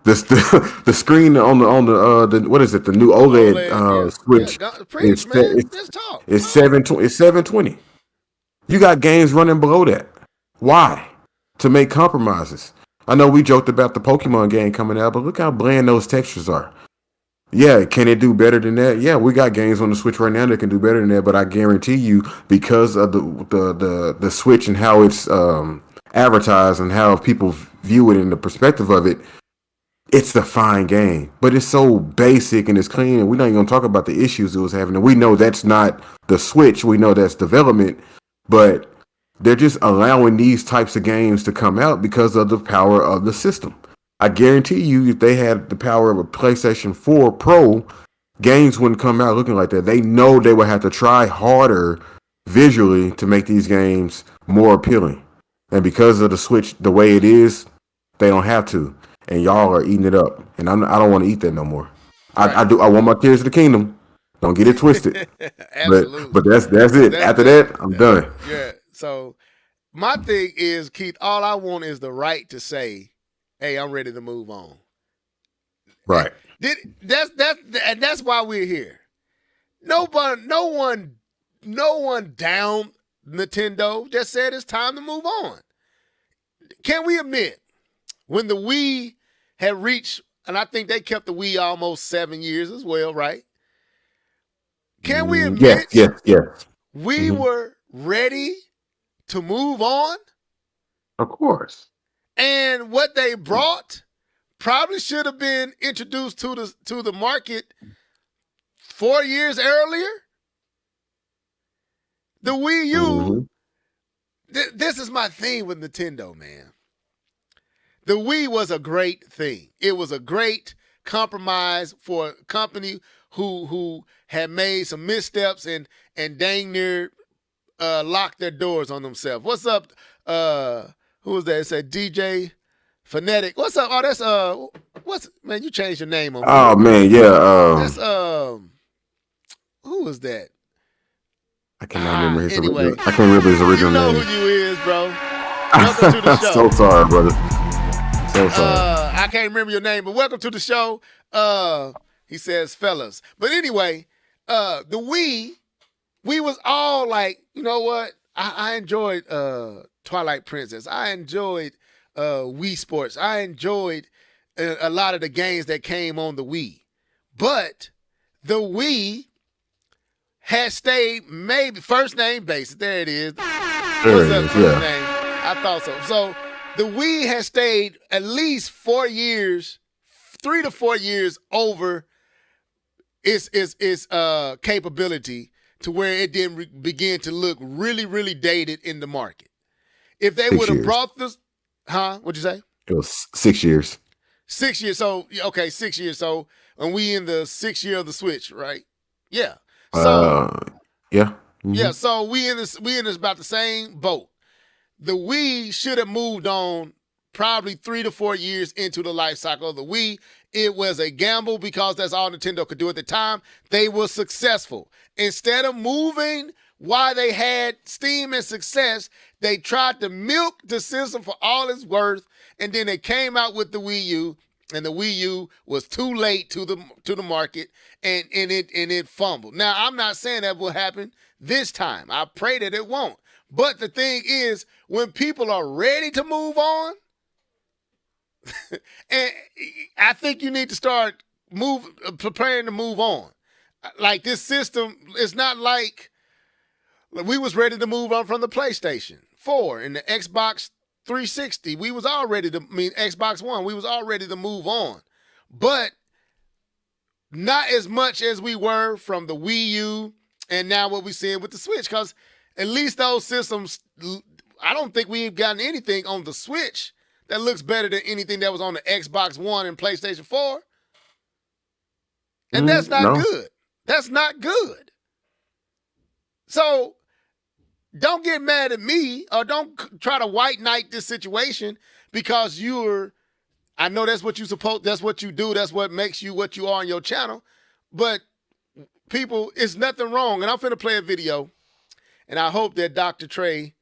The screen on the what is it? The new OLED Switch. It's 720. It's 720. You got games running below that. Why? To make compromises. I know we joked about the Pokemon game coming out, but look how bland those textures are. Yeah, can it do better than that? Yeah, we got games on the Switch right now that can do better than that, but I guarantee you, because of the Switch and how it's advertised and how people view it in the perspective of it, it's a fine game. But it's so basic and it's clean, and we're not even going to talk about the issues it was having. And we know that's not the Switch. We know that's development, but they're just allowing these types of games to come out because of the power of the system. I guarantee you, if they had the power of a PlayStation 4 Pro, games wouldn't come out looking like that. They know they would have to try harder visually to make these games more appealing. And because of the Switch, the way it is, they don't have to. And y'all are eating it up. And I don't want to eat that no more. Right. I want my Tears of the Kingdom. Don't get it twisted. Absolutely. But that's it. After that, I'm done. Yeah. So my thing is, Keith, all I want is the right to say, hey, I'm ready to move on. Right. That's why we're here. No one down Nintendo, just said it's time to move on. Can we admit when the Wii had reached, and I think they kept the Wii almost 7 years as well, right? Can we admit yes. we were ready to move on? Of course. And what they brought probably should have been introduced to the market 4 years earlier. The Wii U, this is my thing with Nintendo, man. The Wii was a great thing. It was a great compromise for a company who had made some missteps and dang near locked their doors on themselves. What's up? Who was that? It said DJ Phonetic. What's up? Oh, that's man, you changed your name on me. Oh man, yeah. That's who was that? I cannot remember his anyway, original. I can't remember his original name. You know who you is, bro. Welcome to the show. So sorry, brother. So sorry. I can't remember your name, but welcome to the show. He says, fellas. But anyway, the Wii, we was all like, you know what? I enjoyed Twilight Princess. I enjoyed Wii Sports. I enjoyed a lot of the games that came on the Wii. But the Wii had stayed maybe first name basis. There it is. What's up, first name? I thought so. So the Wii has stayed at least 4 years, 3 to 4 years over its capability to where it didn't begin to look really, really dated in the market. If they would have brought this, what'd you say? It was 6 years. 6 years. So, okay, 6 years. So, and we in the 6th year of the Switch, right? Yeah. So, yeah. Mm-hmm. Yeah, so we in this about the same boat. The Wii should have moved on probably 3 to 4 years into the life cycle of the Wii. It was a gamble because that's all Nintendo could do at the time. They were successful. Instead of moving while they had steam and success, they tried to milk the system for all it's worth, and then they came out with the Wii U, and the Wii U was too late to the market, and it fumbled. Now, I'm not saying that will happen this time. I pray that it won't. But the thing is, when people are ready to move on, and I think you need to start preparing to move on. Like this system, it's not like we was ready to move on from the PlayStation 4 and the Xbox 360. We was all ready to, Xbox One, we was all ready to move on. But not as much as we were from the Wii U and now what we're seeing with the Switch, because at least those systems, I don't think we've gotten anything on the Switch that looks better than anything that was on the Xbox One and PlayStation 4. And that's not good. That's not good. So don't get mad at me or don't try to white knight this situation because I know that's what that's what you do. That's what makes you what you are on your channel. But people, it's nothing wrong. And I'm finna play a video. And I hope that Dr. Trey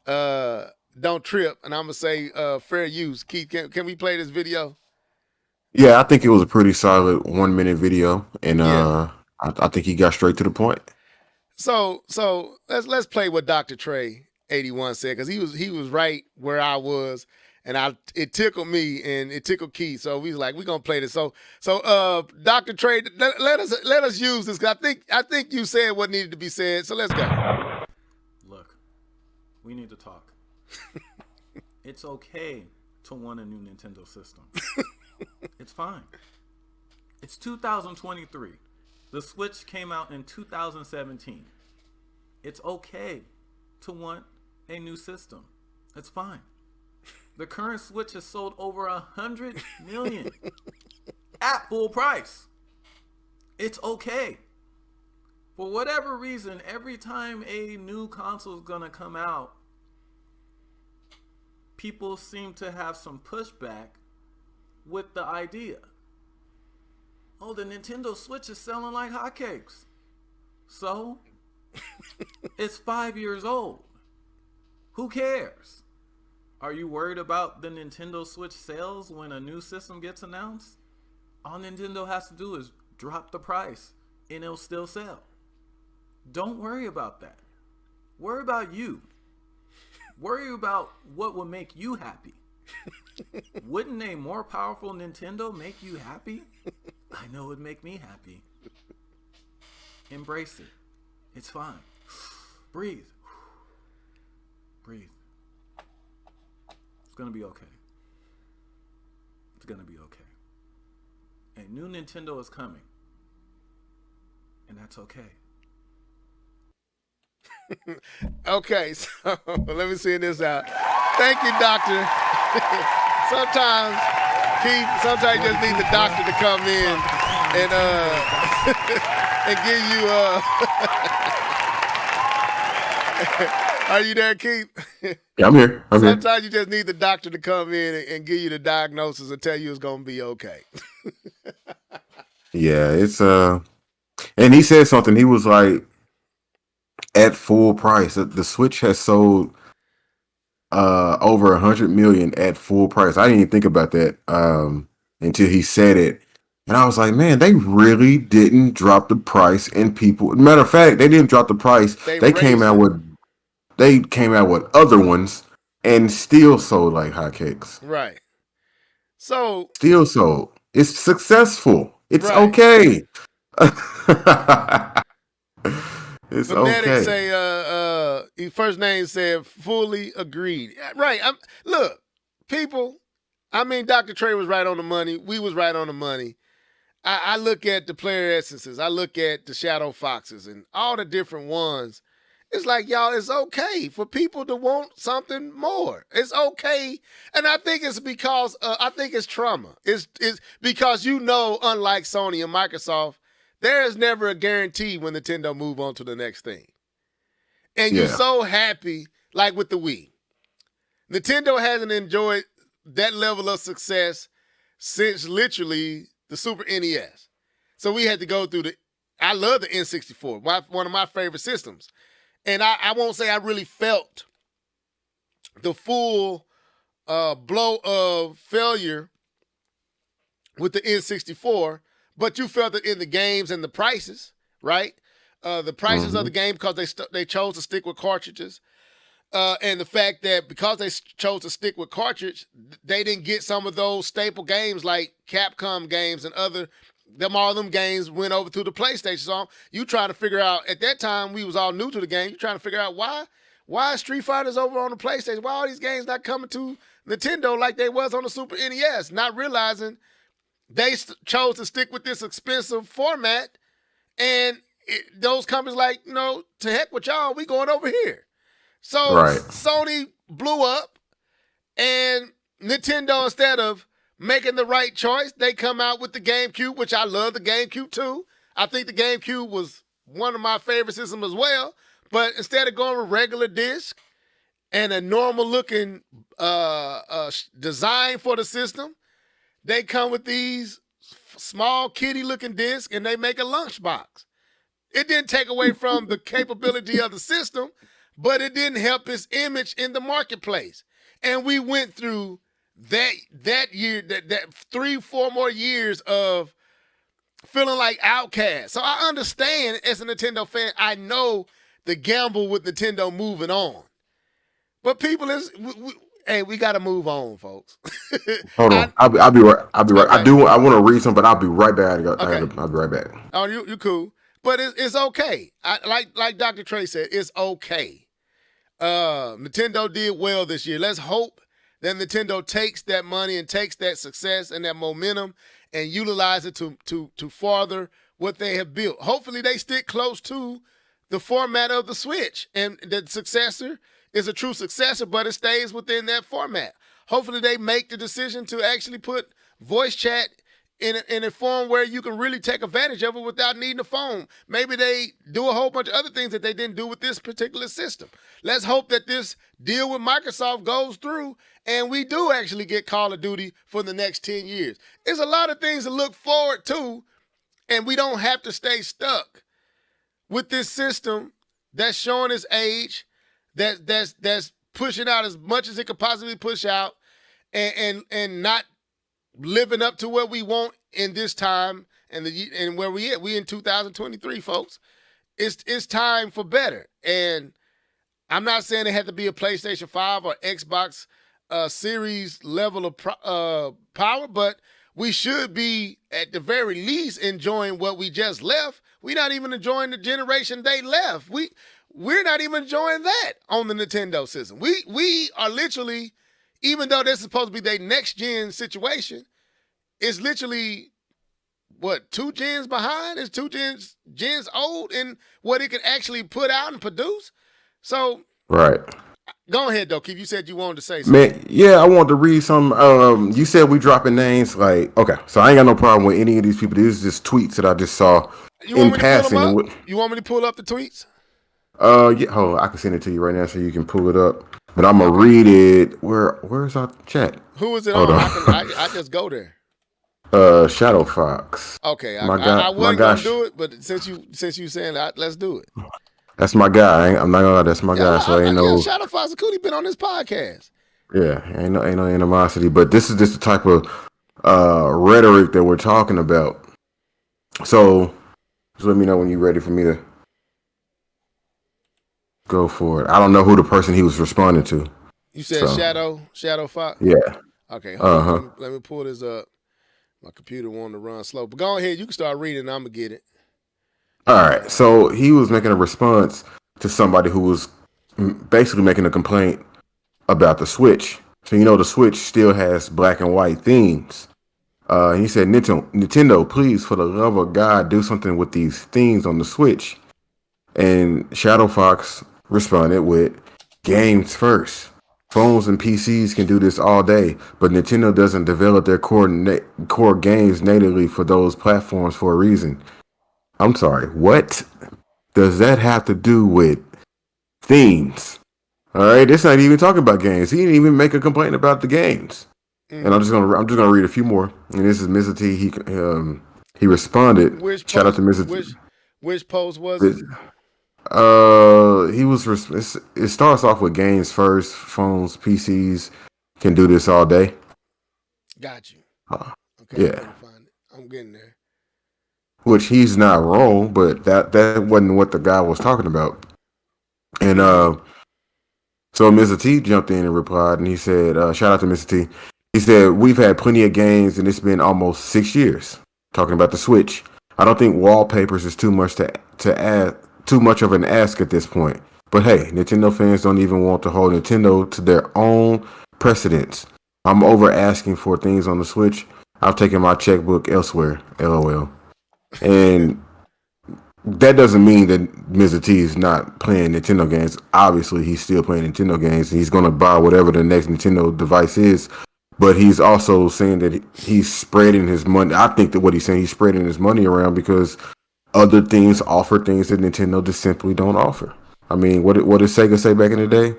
don't trip. And I'm going to say fair use. Keith, can we play this video? Yeah, I think it was a pretty solid 1 minute video. And I think he got straight to the point. So let's play what Dr. Trey 81 said, because he was right where I was. And it tickled me and it tickled Keith. So we was like, we're gonna play this. So Dr. Trey, let us use this, because I think you said what needed to be said. So let's go. Look, we need to talk. It's okay to want a new Nintendo system. It's fine. It's 2023. The Switch came out in 2017. It's okay to want a new system. It's fine. The current Switch has sold over 100 million at full price. It's okay. For whatever reason, every time a new console is gonna come out, people seem to have some pushback with the idea. Oh, the Nintendo Switch is selling like hotcakes. So, it's 5 years old. Who cares? Are you worried about the Nintendo Switch sales when a new system gets announced? All Nintendo has to do is drop the price and it'll still sell. Don't worry about that. Worry about you. Worry about what will make you happy. Wouldn't a more powerful Nintendo make you happy? I know it would make me happy. Embrace it. It's fine. Breathe. Breathe. It's gonna be okay. It's gonna be okay. A new Nintendo is coming. And that's okay. Okay, so let me see this out. Thank you, doctor. Sometimes, Keith, sometimes you just need the doctor to come in and and give you Are you there, Keith? Yeah, I'm here. Sometimes you just need the doctor to come in and give you the diagnosis and tell you it's gonna be okay. Yeah, it's and he said something. He was like, at full price, the Switch has sold over 100 million at full price. I didn't even think about that until he said it, and I was like, man, they really didn't drop the price. And people, matter of fact, they didn't drop the price. They came out with other ones and still sold like hotcakes. Right. So still sold. It's successful. It's right. Okay. It's Phonetic okay. Say his first name said fully agreed. Right. Look, people, I mean, Dr. Trey was right on the money. We was right on the money. I look at the player essences. I look at the Shadow Foxes and all the different ones. It's like, y'all, it's okay for people to want something more. It's okay. And I think it's because, I think it's trauma. It's because, unlike Sony and Microsoft, there is never a guarantee when Nintendo move on to the next thing. And you're so happy, like with the Wii. Nintendo hasn't enjoyed that level of success since literally the Super NES. So we had to go through I love the N64, one of my favorite systems. And I won't say I really felt the full blow of failure with the N64, but you felt it in the games and the prices, right? The prices of the game because they chose to stick with cartridges. And the fact that because they chose to stick with cartridge, they didn't get some of those staple games like Capcom games and all them games went over to the PlayStation. So you try to figure out, at that time, we was all new to the game. You trying to figure out why Street Fighter's over on the PlayStation? Why all these games not coming to Nintendo like they was on the Super NES? Not realizing they chose to stick with this expensive format, and those companies like, to heck with y'all, we going over here. So Sony blew up, and Nintendo, instead of making the right choice, they come out with the GameCube, which I love the GameCube too. I think the GameCube was one of my favorite systems as well. But instead of going with regular disc and a normal looking design for the system, they come with these small kitty looking discs and they make a lunchbox. It didn't take away from the capability of the system, but it didn't help its image in the marketplace. And we went through that year, that 3-4 more years of feeling like outcasts. So I understand, as a Nintendo fan, I know the gamble with Nintendo moving on. But people we got to move on, folks. Hold on, I'll be right. Okay. I want to read something, but I'll be right back. I'll be right back. Oh, you cool. But it's okay. Like Dr. Trey said, it's okay. Nintendo did well this year. Let's hope that Nintendo takes that money and takes that success and that momentum and utilize it to farther what they have built. Hopefully they stick close to the format of the Switch, and the successor is a true successor, but it stays within that format. hopefully they make the decision to actually put voice chat in a form where you can really take advantage of it without needing a phone. Maybe they do a whole bunch of other things that they didn't do with this particular system. Let's hope that this deal with Microsoft goes through and we do actually get Call of Duty for the next 10 years. There's a lot of things to look forward to, and we don't have to stay stuck with this system that's showing its age, that's pushing out as much as it could possibly push out, and not living up to what we want in this time and where we at. We in 2023, folks. It's time for better. And I'm not saying it had to be a PlayStation 5 or Xbox Series level of power, but we should be at the very least enjoying what we just left. We're not even enjoying the generation they left. We're not even enjoying that on the Nintendo system. We are literally, even though this is supposed to be their next gen situation, it's literally what, 2 gens behind? It's 2 gens old in what it can actually put out and produce. So Right. Go ahead, though, Keith. You said you wanted to say something. Man, yeah, I want to read some. You said we dropping names. Like, okay, so I ain't got no problem with any of these people. These are just tweets that I just saw in passing. You want me to pull up the tweets? Yeah, hold on, I can send it to you right now so you can pull it up. But I'm gonna read it. Where's our chat? Who is it Hold on? on. I just go there. Shadow Fox. Okay, My guy, I wasn't gonna do it, but since you saying that, let's do it. That's my guy. I'm not gonna lie, that's my guy. So ain't no Shadow Fox Cootie been on this podcast. Yeah, ain't no animosity. But this is just the type of rhetoric that we're talking about. So just let me know when you're ready for me to go for it. I don't know who the person he was responding to. You said Shadow Fox? Yeah. Okay, hold on. Let me pull this up. My computer wanted to run slow. But go ahead, you can start reading and I'm going to get it. All right. So he was making a response to somebody who was basically making a complaint about the Switch. So, the Switch still has black and white themes. He said, Nintendo, please, for the love of God, do something with these themes on the Switch. And Shadow Fox responded with, games first. Phones and PCs can do this all day, but Nintendo doesn't develop their core games natively for those platforms for a reason. I'm sorry, what does that have to do with themes? All right, it's not even talking about games. He didn't even make a complaint about the games. And I'm just gonna read a few more. And this is Mr. T. He responded. Shout out to Mr. T. Which post was it? It starts off with games first. Phones, PCs can do this all day. Got you. Okay, yeah, I'm getting there. Which he's not wrong, but that wasn't what the guy was talking about. And so Mr. T jumped in and replied, and he said, "Shout out to Mr. T." He said, "We've had plenty of games, and it's been almost 6 years." Talking about the Switch, I don't think wallpapers is too much to add. Too much of an ask at this point. But hey, Nintendo fans don't even want to hold Nintendo to their own precedents. I'm over asking for things on the Switch. I've taken my checkbook elsewhere. LOL. And that doesn't mean that Mr. T is not playing Nintendo games. Obviously, he's still playing Nintendo games. And he's going to buy whatever the next Nintendo device is. But he's also saying that he's spreading his money. I think that what he's saying, he's spreading his money around because other things offer things that Nintendo just simply don't offer. I mean, what did Sega say back in the day?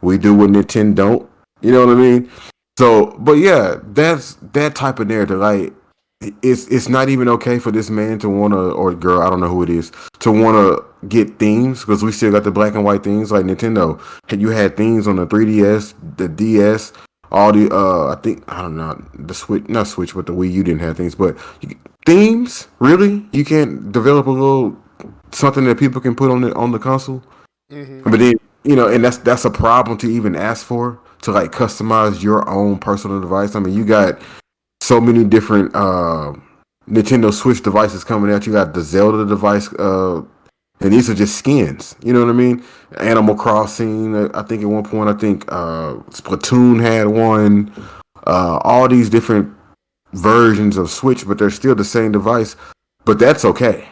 We do what Nintendo don't. You know what I mean? So, but yeah, that's that type of narrative. Like, it's not even okay for this man to want to, or girl, I don't know who it is, to want to get themes because we still got the black and white things like Nintendo. You had themes on the 3DS, the DS, all the I don't know, the Switch, not Switch, but the Wii U didn't have things, but themes, really? You can't develop a little something that people can put on the console? Mm-hmm. But then, and that's a problem to even ask for, to like customize your own personal device. I mean, you got so many different Nintendo Switch devices coming out. You got the Zelda device, and these are just skins. You know what I mean? Animal Crossing, I think at one point, Splatoon had one. All these different versions of Switch, but they're still the same device. But that's okay.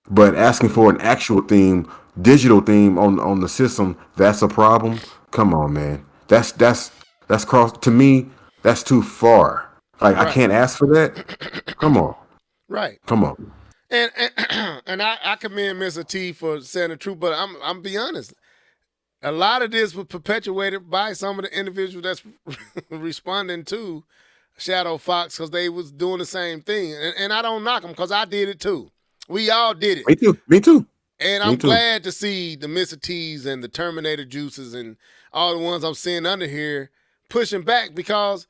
But asking for an actual theme, digital theme on the system, that's a problem. Come on, man. That's to me, that's too far. Like, I Right. can't ask for that. Come on. Right. Come on. And and I commend Mr. T for saying the truth, but I'm be honest. A lot of this was perpetuated by some of the individuals that's responding to Shadow Fox because they was doing the same thing. And I don't knock them because I did it too. We all did it. Me too. Me too. And Me I'm too. glad to see the Mr. T's and the Terminator Juices and all the ones I'm seeing under here pushing back because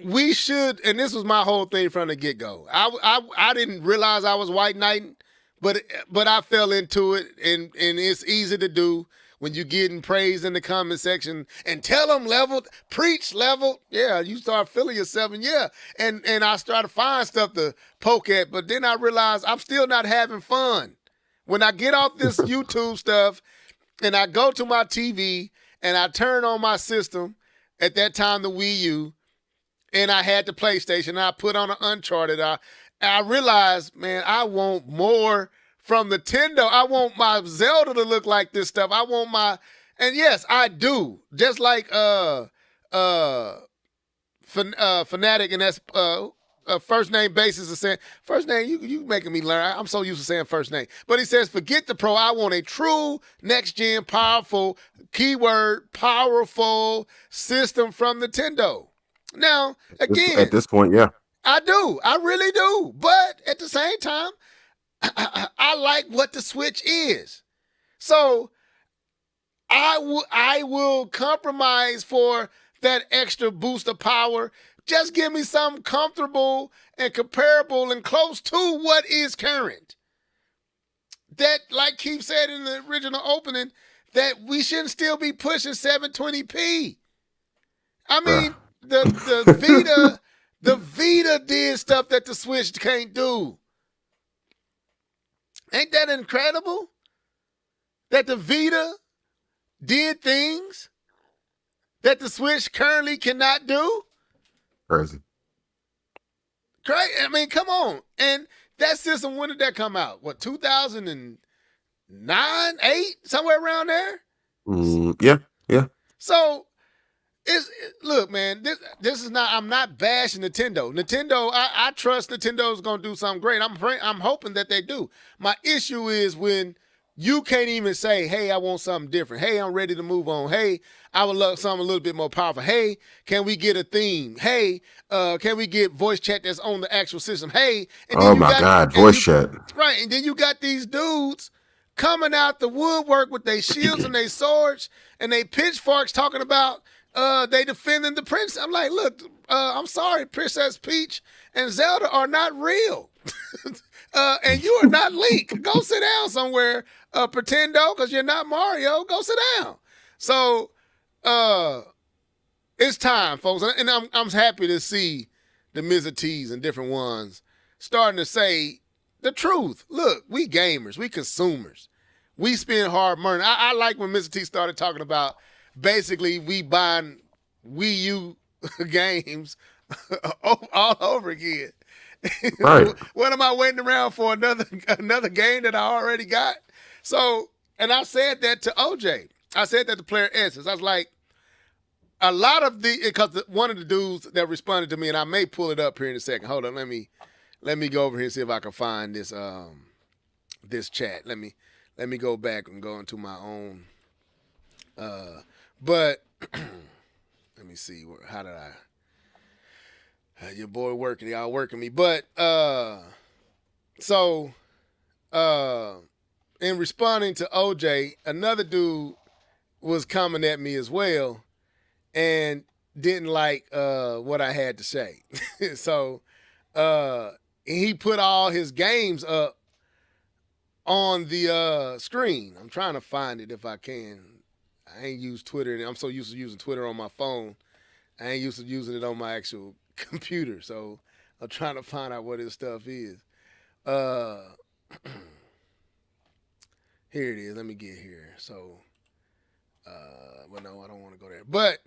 we should, and this was my whole thing from the get-go. I didn't realize I was white knighting, but I fell into it, and it's easy to do when you getting praise in the comment section and tell them leveled, preach leveled. Yeah, you start feeling yourself, and and I started to find stuff to poke at, but then I realized I'm still not having fun. When I get off this YouTube stuff and I go to my TV and I turn on my system, at that time the Wii U, and I had the PlayStation, and I put on an Uncharted, I realized, man, I want more from Nintendo. I want my Zelda to look like this stuff. I want my, and yes, I do. Just like Fanatic, and that's first name basis is saying first name. You making me learn. I'm so used to saying first name, but he says forget the pro. I want a true next gen, powerful keyword, powerful system from Nintendo. Now again, At this point, yeah. I do. I really do. But at the same time, I like what the Switch is. So I will compromise for that extra boost of power. Just give me something comfortable and comparable and close to what is current. That, like Keith said in the original opening, that we shouldn't still be pushing 720p. I mean, the Vita did stuff that the Switch can't do. Ain't that incredible? That the Vita did things that the Switch currently cannot do? Crazy. Great. I mean, come on. And that system, when did that come out? What, 2009, 8? Somewhere around there? Yeah. So, look, man, this is not, I'm not bashing Nintendo. I trust Nintendo's going to do something great. I'm hoping that they do. My issue is when you can't even say, hey, I want something different. Hey, I'm ready to move on. Hey, I would love something a little bit more powerful. Hey, can we get a theme? Hey, can we get voice chat that's on the actual system? Hey. And then oh my God, voice chat. Right, and then you got these dudes coming out the woodwork with their shields and their swords and their pitchforks talking about they defending the prince. I'm like, look, I'm sorry, Princess Peach and Zelda are not real. And you are not Link. Go sit down somewhere, Pretendo, because you're not Mario. Go sit down. So it's time, folks. And I'm happy to see the Mr. T's and different ones starting to say the truth. Look, we gamers, we consumers. We spend hard money. I like when Mr. T started talking about basically we buying Wii U games all over again. Right. What am I waiting around for another game that I already got? So, and I said that to OJ. I said that to Player Essence. I was like, a lot of because one of the dudes that responded to me, and I may pull it up here in a second. Hold on, let me go over here and see if I can find this this chat. Let me go back and go into my own. But let me see how did I. Your boy working, y'all working me. But so in responding to OJ, another dude was coming at me as well and didn't like what I had to say. So he put all his games up on the screen. I'm trying to find it if I can. I ain't used Twitter, and I'm so used to using Twitter on my phone. I ain't used to using it on my actual computer, so I'm trying to find out what his stuff is. Here it is. Let me get here. So, well, no, I don't want to go there. But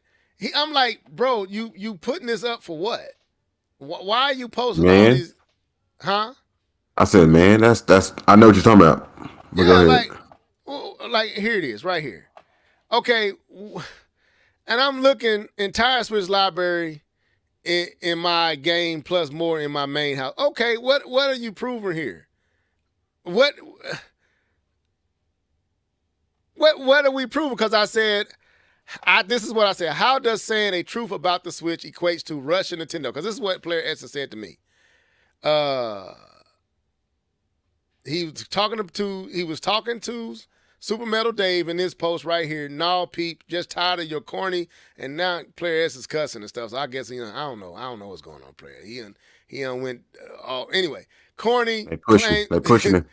I'm like, bro, you putting this up for what? Why are you posting all these? Huh? I said, man, that's. I know what you're talking about. But yeah, like here it is, right here. Okay. And I'm looking entire Switch library in my game plus more in my main house. Okay, what are you proving here? What are we proving? Because I said, this is what I said. How does saying a truth about the Switch equates to Russian Nintendo? Because this is what Player Essence said to me. He was talking to Super Metal Dave in this post right here. No, peep, just tired of your corny, and now Player S is cussing and stuff. So I guess I don't know what's going on, Player. He went. Anyway, corny. They pushing it.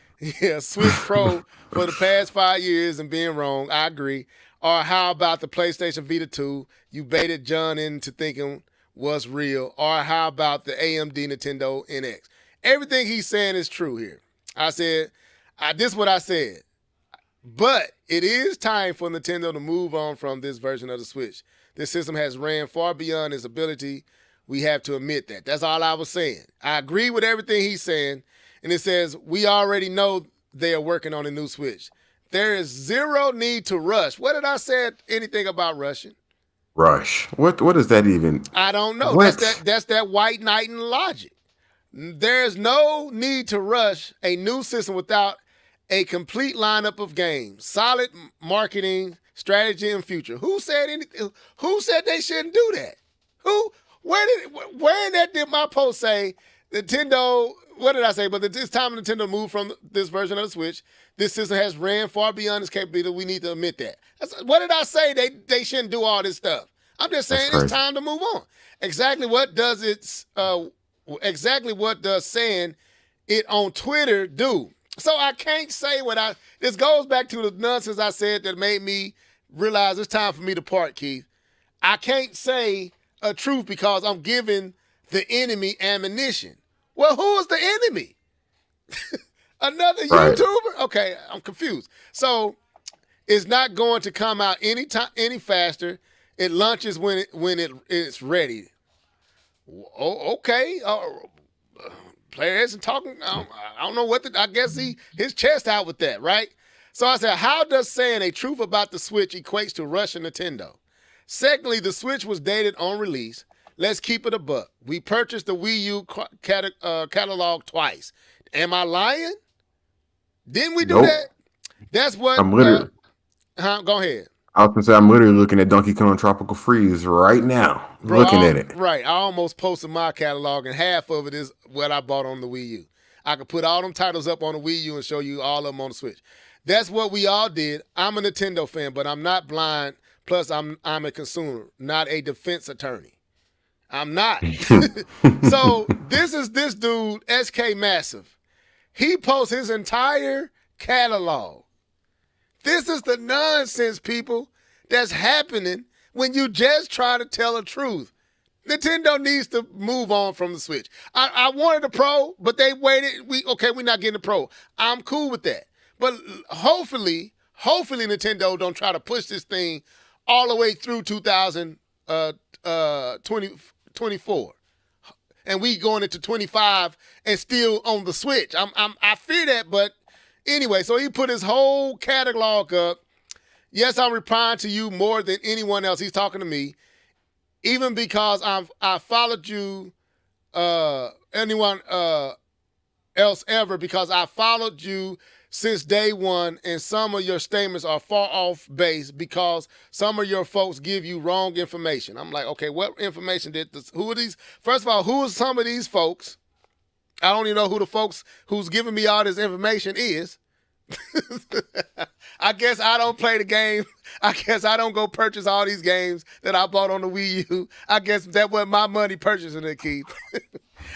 Yeah, Switch Pro for the past 5 years and being wrong. I agree. Or how about the PlayStation Vita 2? You baited John into thinking was real. Or how about the AMD Nintendo NX? Everything he's saying is true here. I said, this is what I said. But it is time for Nintendo to move on from this version of the Switch. This system has ran far beyond its ability. We have to admit that. That's all I was saying. I agree with everything he's saying. And it says, we already know they are working on a new Switch. There is zero need to rush. What did I say anything about rushing? Rush. What is that even? I don't know. What? That's that white knight in logic. There's no need to rush a new system without a complete lineup of games, solid marketing, strategy, and future. Who said anything? Who said they shouldn't do that? Where in that did my post say Nintendo? What did I say? But it's time for Nintendo to move from this version of the Switch. This system has ran far beyond its capability. We need to admit that. What did I say? They shouldn't do all this stuff. I'm just saying it's time to move on. Exactly what does saying it on Twitter do? So I can't say this goes back to the nonsense I said that made me realize it's time for me to part, Keith. I can't say a truth because I'm giving the enemy ammunition. Well, who is the enemy? Another YouTuber? Okay, I'm confused. So it's not going to come out any faster. It launches when it's ready. Okay. Player isn't talking. I don't know I guess his chest out with that, right? So I said, how does saying a truth about the Switch equates to Russian Nintendo? Secondly, the Switch was dated on release. Let's keep it a buck. We purchased the Wii U catalog twice. Am I lying? Didn't we do that? That's what. I'm literally. Go ahead. I was gonna say I'm literally looking at Donkey Kong Tropical Freeze right now. Looking at it. Right. I almost posted my catalog, and half of it is what I bought on the Wii U. I could put all them titles up on the Wii U and show you all of them on the Switch. That's what we all did. I'm a Nintendo fan, but I'm not blind. Plus, I'm a consumer, not a defense attorney. I'm not. So this is this dude, SK Massive. He posts his entire catalog. This is the nonsense, people, that's happening when you just try to tell the truth. Nintendo needs to move on from the Switch. I wanted a Pro, but they waited. We're not getting a Pro. I'm cool with that. But hopefully Nintendo don't try to push this thing all the way through 2024. And we going into 25 and still on the Switch. I fear that, but anyway, so he put his whole catalog up. Yes, I'm replying to you more than anyone else. He's talking to me. Even because I followed you, anyone else ever, because I followed you since day one, and some of your statements are far off base because some of your folks give you wrong information. I'm like, okay, what information who are these? First of all, who are some of these folks? I don't even know who the folks who's giving me all this information is. I guess I don't play the game. I guess I don't go purchase all these games that I bought on the Wii U. I guess that wasn't my money purchasing it, Keith.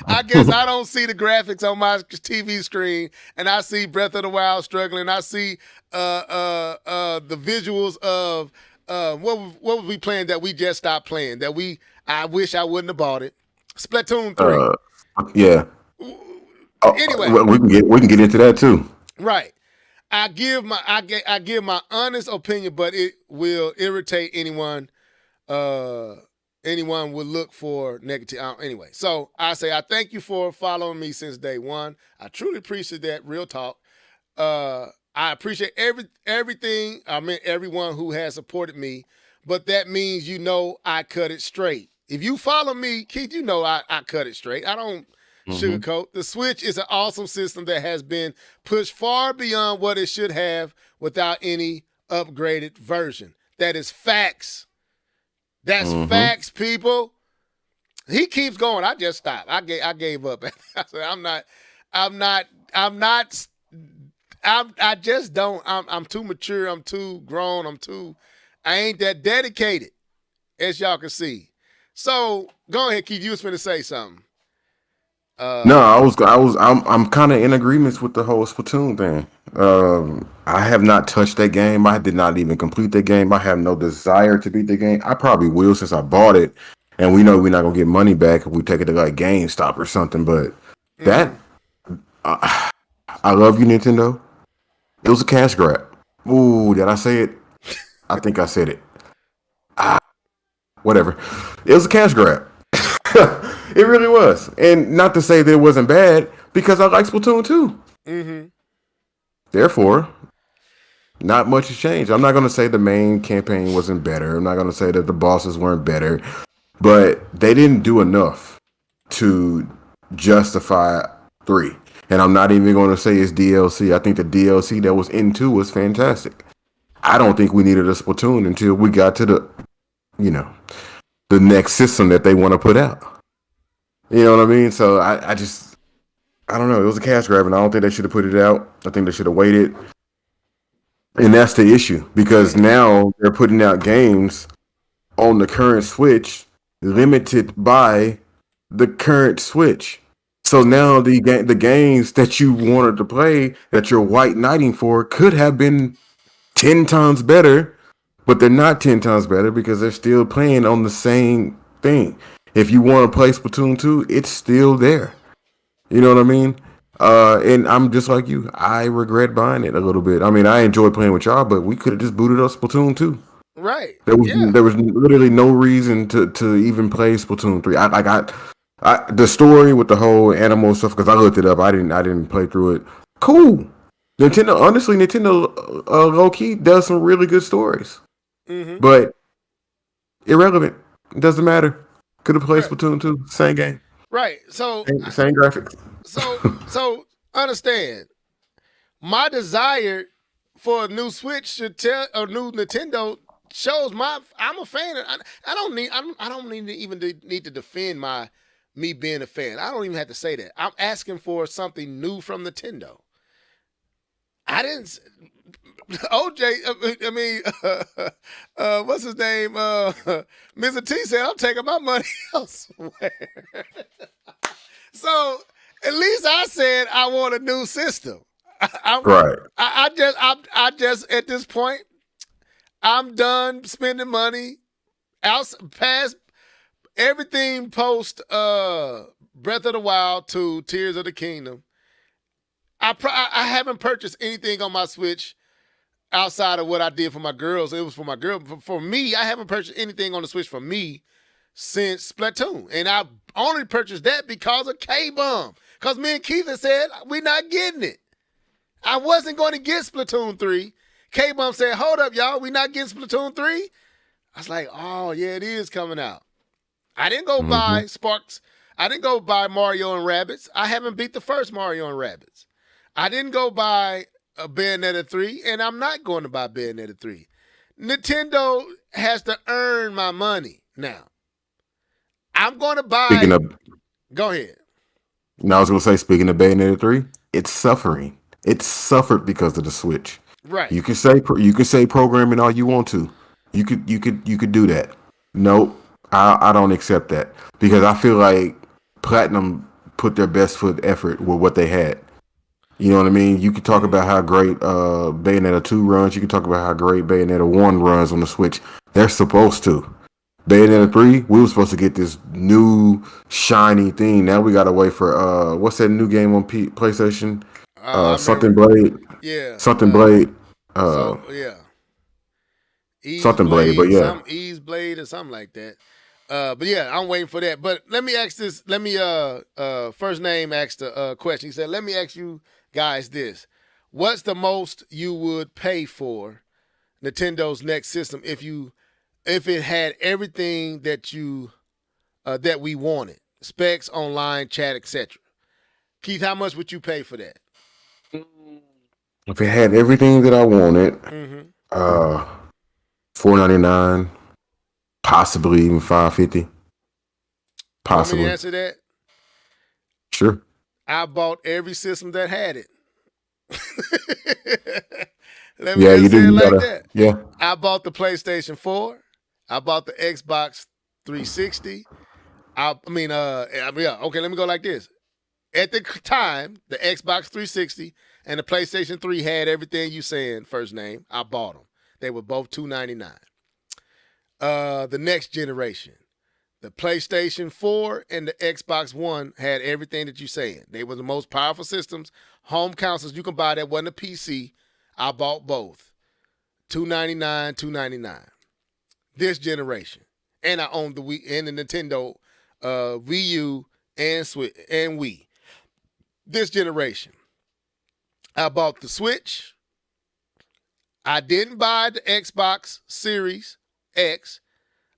I guess I don't see the graphics on my TV screen, and I see Breath of the Wild struggling. I see the visuals of what was we playing that we just stopped playing I wish I wouldn't have bought it. Splatoon 3. Yeah. Anyway, we can get into that too. Right. I give my honest opinion, but it will irritate anyone. Anyone would look for negative. Anyway, so I say I thank you for following me since day one. I truly appreciate that. Real talk. I appreciate everything. I mean, everyone who has supported me. but that means I cut it straight. If you follow me, Keith, I cut it straight. I don't sugarcoat. The Switch is an awesome system that has been pushed far beyond what it should have without any upgraded version. That is facts. That's facts, people. He keeps going. I just stopped. I gave up. I said, I just don't. I'm too mature. I'm too grown. I ain't that dedicated, as y'all can see. So go ahead, Keith. You was finna say something. No, I'm kind of in agreement with the whole Splatoon thing. I have not touched that game. I did not even complete that game. I have no desire to beat the game. I probably will since I bought it, and we know we're not gonna get money back if we take it to like GameStop or something. But I love you, Nintendo. It was a cash grab. Ooh, did I say it? I think I said it. Whatever. It was a cash grab. It really was. And not to say that it wasn't bad, because I like Splatoon 2. Therefore, not much has changed. I'm not going to say the main campaign wasn't better. I'm not going to say that the bosses weren't better. But they didn't do enough to justify 3. And I'm not even going to say it's DLC. I think the DLC that was in 2 was fantastic. I don't think we needed a Splatoon until we got to the next system that they want to put out. You know what I mean? So I don't know. It was a cash grab, and I don't think they should have put it out. I think they should have waited. And that's the issue, because now they're putting out games on the current Switch limited by the current Switch. So now the games that you wanted to play, that you're white knighting for, could have been 10 times better, but they're not 10 times better because they're still playing on the same thing. If you want to play Splatoon 2, it's still there. You know what I mean? And I'm just like you. I regret buying it a little bit. I mean, I enjoy playing with y'all, but we could have just booted up Splatoon 2. Right. There was literally no reason to even play Splatoon 3. I the story with the whole animal stuff, because I looked it up. I didn't play through it. Cool. Nintendo low key does some really good stories, but irrelevant. It doesn't matter. Could have played Splatoon 2, same game. Right. So same graphics. So understand, my desire for a new Switch should tell a new Nintendo shows I'm a fan. I don't need to defend me being a fan. I don't even have to say that. I'm asking for something new from Nintendo. I didn't. OJ, what's his name? Mr. T said, I'm taking my money elsewhere. So at least I said I want a new system. Right. I just at this point, I'm done spending money past everything post Breath of the Wild to Tears of the Kingdom. I haven't purchased anything on my Switch outside of what I did for my girls. It was for my girl. For me, I haven't purchased anything on the Switch for me since Splatoon. And I only purchased that because of K-Bum. Because me and Keith had said, we're not getting it. I wasn't going to get Splatoon 3. K-Bum said, hold up, y'all. We not getting Splatoon 3? I was like, oh, yeah, it is coming out. I didn't go buy Sparks. I didn't go buy Mario and Rabbids. I haven't beat the first Mario and Rabbids. I didn't go buy a Bayonetta 3, and I'm not going to buy Bayonetta 3. Nintendo has to earn my money now. I'm going to buy... Go ahead. No, I was going to say, speaking of Bayonetta 3, it's suffering. It's suffered because of the Switch. Right. You can say programming all you want to. You could do that. Nope. I don't accept that, because I feel like Platinum put their best foot effort with what they had. You know what I mean? You could talk about how great Bayonetta 2 runs. You could talk about how great Bayonetta 1 runs on the Switch. They're supposed to. Bayonetta 3, we were supposed to get this new shiny thing. Now we got to wait for what's that new game on PlayStation? Something Blade. Yeah. Something Blade. Yeah. Something Blade, but yeah. Ease Blade or something like that. But yeah, I'm waiting for that. But let me ask this. Let me First Name asked a question. He said, let me ask you guys this. What's the most you would pay for Nintendo's next system if you if it had everything that that we wanted, specs, online, chat, etc. Keith, how much would you pay for that? If it had everything that I wanted, $4.99, possibly even $5.50. Possibly. Want me to answer that? Sure. I bought every system that had it. Let Yeah, me you just say do. it You like gotta. that. Yeah. I bought the PlayStation 4. I bought the Xbox 360. Yeah, okay, let me go like this. At the time, the Xbox 360 and the PlayStation 3 had everything you saying first name. I bought them. They were both $299. The next generation, the PlayStation 4 and the Xbox One had everything that you saying. They were the most powerful systems, home consoles you can buy that wasn't a PC. I bought both. $299, $299. This generation. And I owned the Wii and the Nintendo Wii U and Switch and Wii. This generation. I bought the Switch. I didn't buy the Xbox Series X,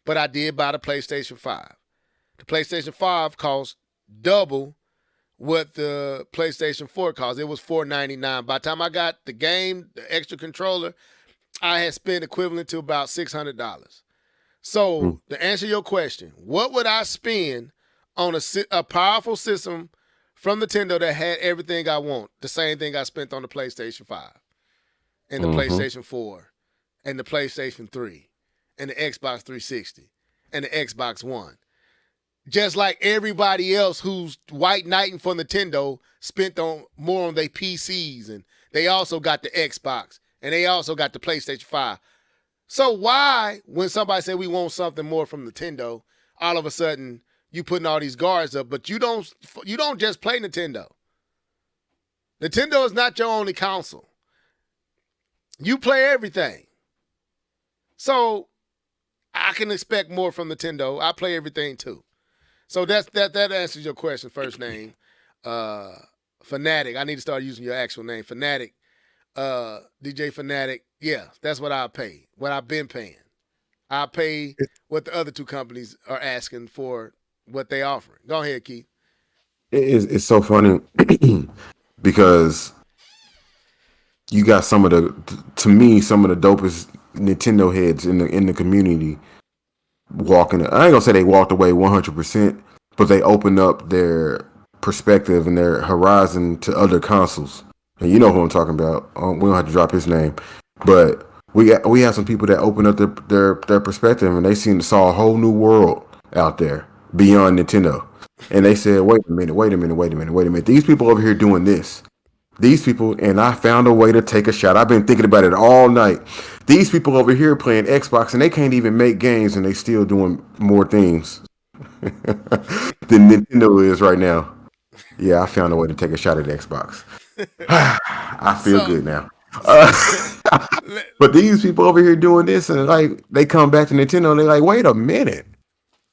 but I did buy the PlayStation 5. The PlayStation 5 cost double what the PlayStation 4 cost. It was $499. By the time I got the game, the extra controller, I had spent equivalent to about $600. So to answer your question, what would I spend on a powerful system from Nintendo that had everything I want? The same thing I spent on the PlayStation 5 and the PlayStation 4 and the PlayStation 3 and the Xbox 360 and the Xbox One. Just like everybody else who's white knighting for Nintendo spent more on their PCs, and they also got the Xbox and they also got the PlayStation 5. So why, when somebody say we want something more from Nintendo, all of a sudden you putting all these guards up, but you don't just play Nintendo. Nintendo is not your only console. You play everything. So I can expect more from Nintendo. I play everything too. So that answers your question. First name, Fanatic. I need to start using your actual name, Fanatic. DJ Fanatic. Yeah, that's what I pay. What I've been paying. I pay what the other two companies are asking for what they offering. Go ahead, Keith. It's so funny because you got some of the dopest Nintendo heads in the community walking. I ain't gonna say they walked away 100%, but they opened up their perspective and their horizon to other consoles. And you know who I'm talking about. We don't have to drop his name, but we have some people that open up their perspective, and they saw a whole new world out there beyond Nintendo. And they said, wait a minute. These people over here doing this. These people, and I found a way to take a shot. I've been thinking about it all night. These people over here playing Xbox, and they can't even make games, and they still doing more things than Nintendo is right now. Yeah, I found a way to take a shot at Xbox. I feel good now. But these people over here doing this, and like they come back to Nintendo, and they're like, wait a minute.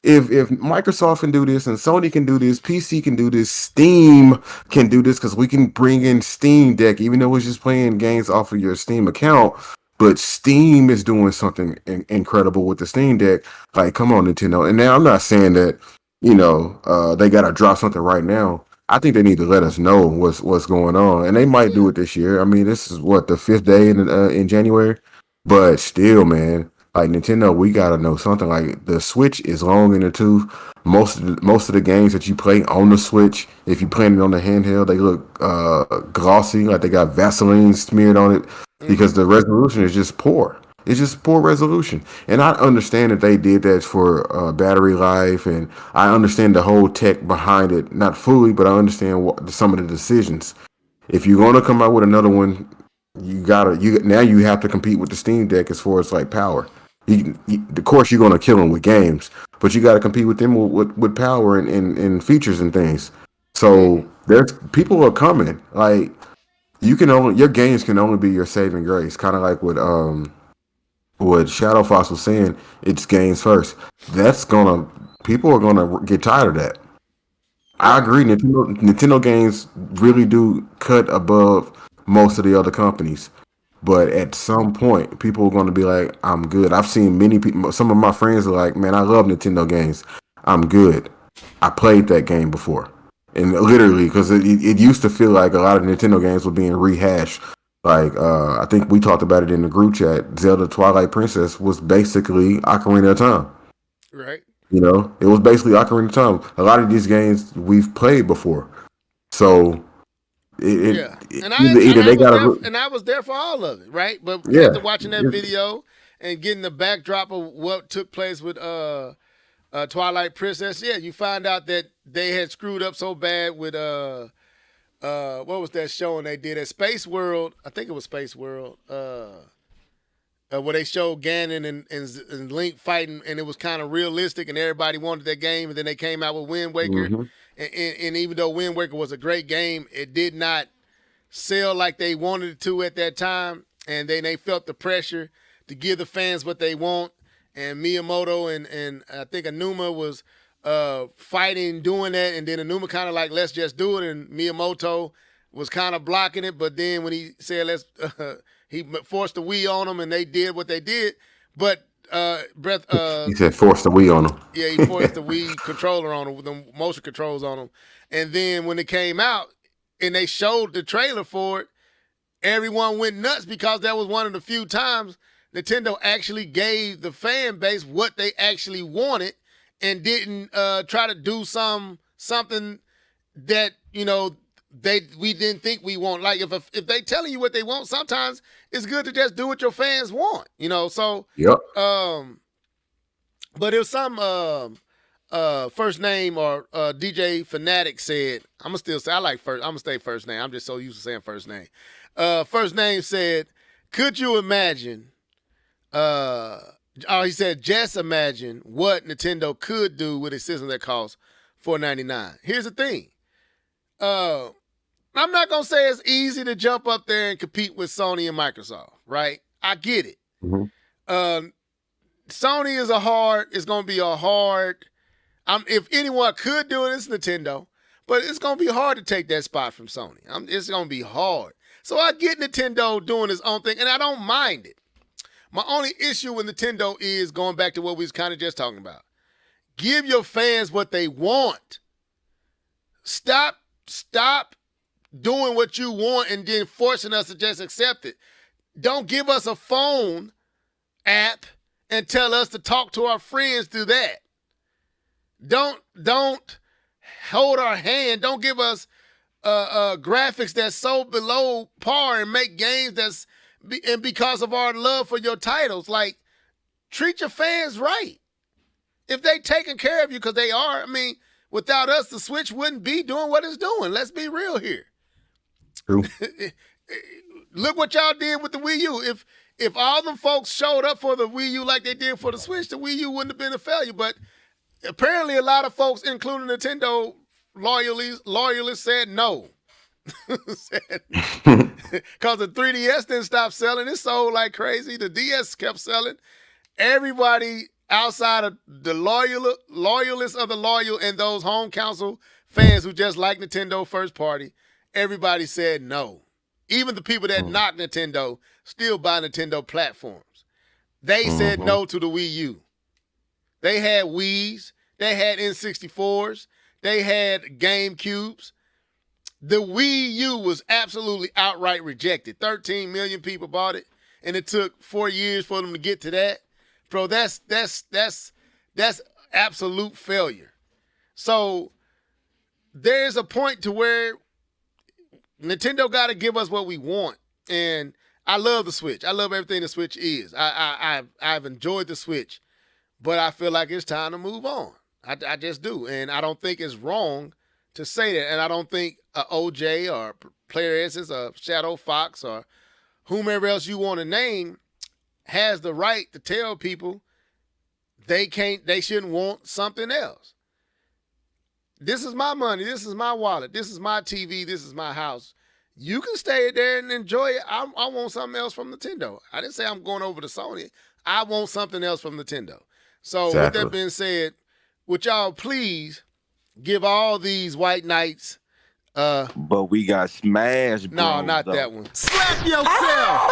If Microsoft can do this and Sony can do this, PC can do this, Steam can do this, because we can bring in Steam Deck, even though it's just playing games off of your Steam account. But Steam is doing something incredible with the Steam Deck. Like, come on, Nintendo. And now I'm not saying that, they got to drop something right now. I think they need to let us know what's going on. And they might do it this year. I mean, this is the 5th day in January. But still, man. Like Nintendo, we gotta know something. Like the Switch is long in the tooth. Most of the games that you play on the Switch, if you playing it on the handheld, they look glossy, like they got Vaseline smeared on it, because the resolution is just poor. It's just poor resolution. And I understand that they did that for battery life, and I understand the whole tech behind it. Not fully, but I understand some of the decisions. If you're gonna come out with another one, you have to compete with the Steam Deck as far as like power. Of course, you're gonna kill them with games, but you got to compete with them with power and features and things. So there's people are coming. Like your games can only be your saving grace. Kind of like what Shadow Fox was saying. It's games first. People are gonna get tired of that. I agree. Nintendo games really do cut above most of the other companies. But at some point, people are going to be like, I'm good. I've seen many people, some of my friends are like, man, I love Nintendo games. I'm good. I played that game before. And literally, because it used to feel like a lot of Nintendo games were being rehashed. Like, I think we talked about it in the group chat. Zelda Twilight Princess was basically Ocarina of Time. Right. You know, it was basically Ocarina of Time. A lot of these games we've played before. So, Yeah, and I was there for all of it, right? But after watching that video and getting the backdrop of what took place with Twilight Princess, yeah, you find out that they had screwed up so bad with what was that show they did at Space World? I think it was Space World. Where they showed Ganon and Link fighting, and it was kind of realistic, and everybody wanted that game, and then they came out with Wind Waker. Mm-hmm. And even though Wind Waker was a great game, it did not sell like they wanted it to at that time. And then they felt the pressure to give the fans what they want. And Miyamoto and I think Aonuma was fighting, doing that. And then Aonuma kind of like, let's just do it. And Miyamoto was kind of blocking it. But then when he said, he forced the Wii on them, and they did what they did. But he said force the Wii on him. Yeah, he forced the Wii controller on him, the motion controls on him. And then when it came out and they showed the trailer for it, everyone went nuts because that was one of the few times Nintendo actually gave the fan base what they actually wanted and didn't try to do something that, you know, we didn't think we want. Like if they telling you what they want, sometimes it's good to just do what your fans want, you know. So yep. But it was some first name or DJ Fanatic said, I'm gonna still say I'm gonna stay first name. I'm just so used to saying first name. First name said, could you imagine? He said, just imagine what Nintendo could do with a system that costs $499. Here's the thing. I'm not going to say it's easy to jump up there and compete with Sony and Microsoft, right? I get it. Mm-hmm. Sony is it's going to be a hard, if anyone could do it, it's Nintendo, but it's going to be hard to take that spot from Sony. It's going to be hard. So I get Nintendo doing its own thing, and I don't mind it. My only issue with Nintendo is going back to what we was kind of just talking about. Give your fans what they want. Stop doing what you want and then forcing us to just accept it. Don't give us a phone app and tell us to talk to our friends through that. Don't hold our hand. Don't give us graphics that's so below par and make games and because of our love for your titles. Like, treat your fans right. If they taking care of you, because they are, I mean, without us, the Switch wouldn't be doing what it's doing. Let's be real here. True. Look what y'all did with the Wii U. If all them folks showed up for the Wii U like they did for the Switch, the Wii U wouldn't have been a failure. But apparently a lot of folks, including Nintendo loyalists, said no. Because the 3DS didn't stop selling. It sold like crazy. The DS kept selling. Everybody outside of the loyalists of the loyal and those home console fans who just like Nintendo first party, everybody said no. Even the people that knock Nintendo still buy Nintendo platforms. They said no to the Wii U. They had Wiis. They had N64s. They had GameCubes. The Wii U was absolutely outright rejected. 13 million people bought it, and it took 4 years for them to get to that. Bro, that's absolute failure. So there's a point to where Nintendo got to give us what we want. And I love the Switch. I love everything the Switch is. I've enjoyed the Switch, but I feel like it's time to move on. I just do. And I don't think it's wrong to say that. And I don't think OJ or Player Essence or Shadow Fox or whomever else you want to name has the right to tell people they shouldn't want something else. This is my money. This is my wallet. This is my TV. This is my house. You can stay there and enjoy it. I want something else from Nintendo. I didn't say I'm going over to Sony. I want something else from Nintendo. So With that being said, would y'all please give all these white knights But we got Smash Bros. No, not though. that one. Slap yourself.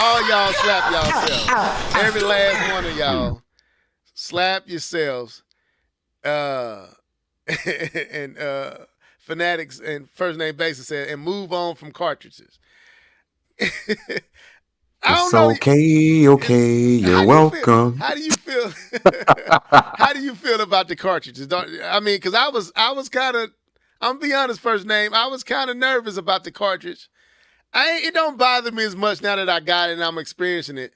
All y'all slap yourselves. Every last one of y'all slap yourselves. And Fanatics and First Name Basis said, and move on from cartridges. I don't It's know. okay, you're welcome. How do you feel? How do you feel about the cartridges? Because I was kind of, I'm gonna be honest, First Name, I was kind of nervous about the cartridge. It don't bother me as much now that I got it and I'm experiencing it.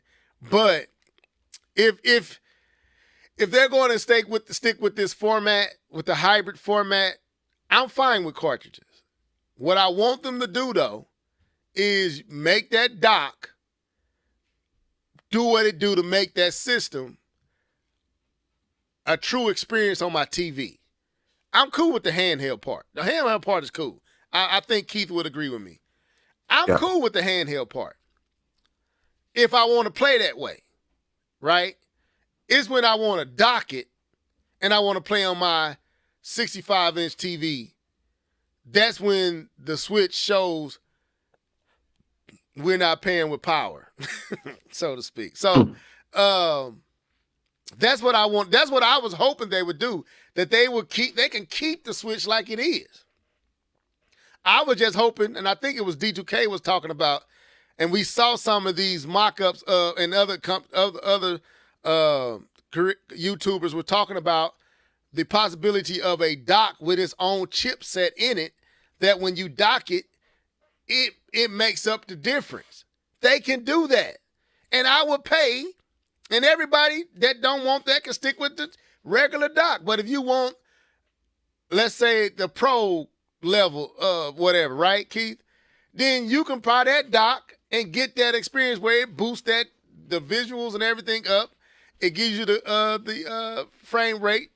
But if they're going to stick with this format, with the hybrid format, I'm fine with cartridges. What I want them to do though is make that dock do what it do to make that system a true experience on my TV. I'm cool with the handheld part. The handheld part is cool. I think Keith would agree with me. I'm cool with the handheld part. If I want to play that way, right? It's when I want to dock it and I want to play on my 65-inch TV. That's when the Switch shows we're not paying with power, so to speak. So that's what I want. That's what I was hoping they would do, that they can keep the Switch like it is. I was just hoping, and I think it was D2K was talking about, and we saw some of these mock-ups and other YouTubers were talking about the possibility of a dock with its own chipset in it, that when you dock it, it makes up the difference. They can do that. And I would pay, and everybody that don't want that can stick with the regular dock. But if you want, let's say, the pro level of whatever, right, Keith? Then you can buy that dock and get that experience where it boosts the visuals and everything up. It gives you the frame rate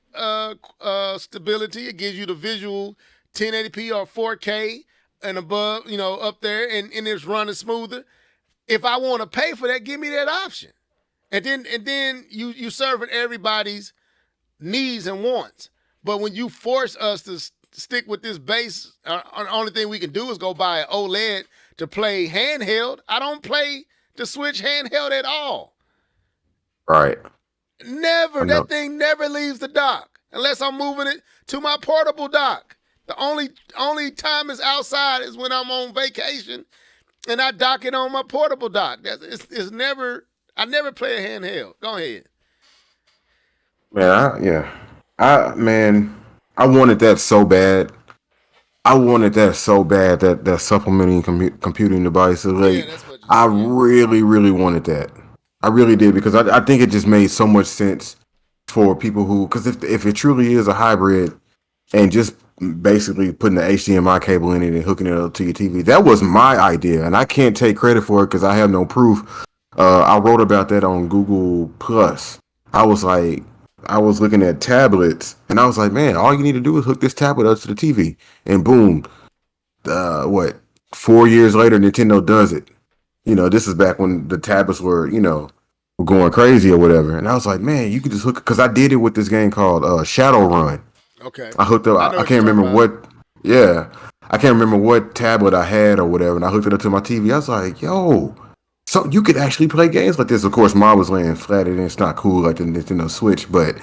stability. It gives you the visual 1080p or 4K and above, up there, and it's running smoother. If I want to pay for that, give me that option. And then you serving everybody's needs and wants. But when you force us to stick with this base, the only thing we can do is go buy an OLED to play handheld. I don't play the Switch handheld at all. Right. Never. That thing never leaves the dock unless I'm moving it to my portable dock. The only time it's outside is when I'm on vacation and I dock it on my portable dock. It's never. I never play a handheld. Go ahead. I wanted that so bad. That supplementing computing devices. I really, really wanted that. I really did, because I think it just made so much sense for people who, because if it truly is a hybrid and just basically putting the HDMI cable in it and hooking it up to your TV, that was my idea, and I can't take credit for it because I have no proof. I wrote about that on Google Plus. I was looking at tablets, and I was like, man, all you need to do is hook this tablet up to the TV, and boom, 4 years later, Nintendo does it. This is back when the tablets were, going crazy or whatever. And I was like, man, you could just hook, because I did it with this game called Shadowrun. Okay. I hooked up. I can't remember what. Yeah, I can't remember what tablet I had or whatever, and I hooked it up to my TV. I was like, yo. So you could actually play games like this. Of course, mine was laying flat, and it's not cool like the Nintendo Switch. But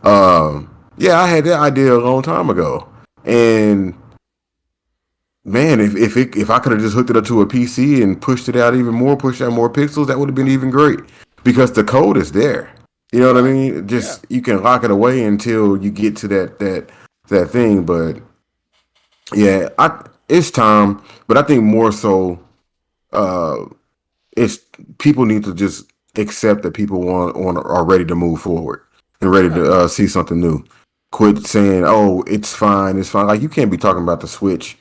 I had that idea a long time ago. And man, if I could have just hooked it up to a PC and pushed it out even more, pushed out more pixels, that would have been even great. Because the code is there. You know what I mean? Just you can lock it away until you get to that thing. But yeah, it's time. But I think more so, it's people need to just accept that people are ready to move forward and ready to see something new. Quit saying, "Oh, it's fine." Like, you can't be talking about the Switch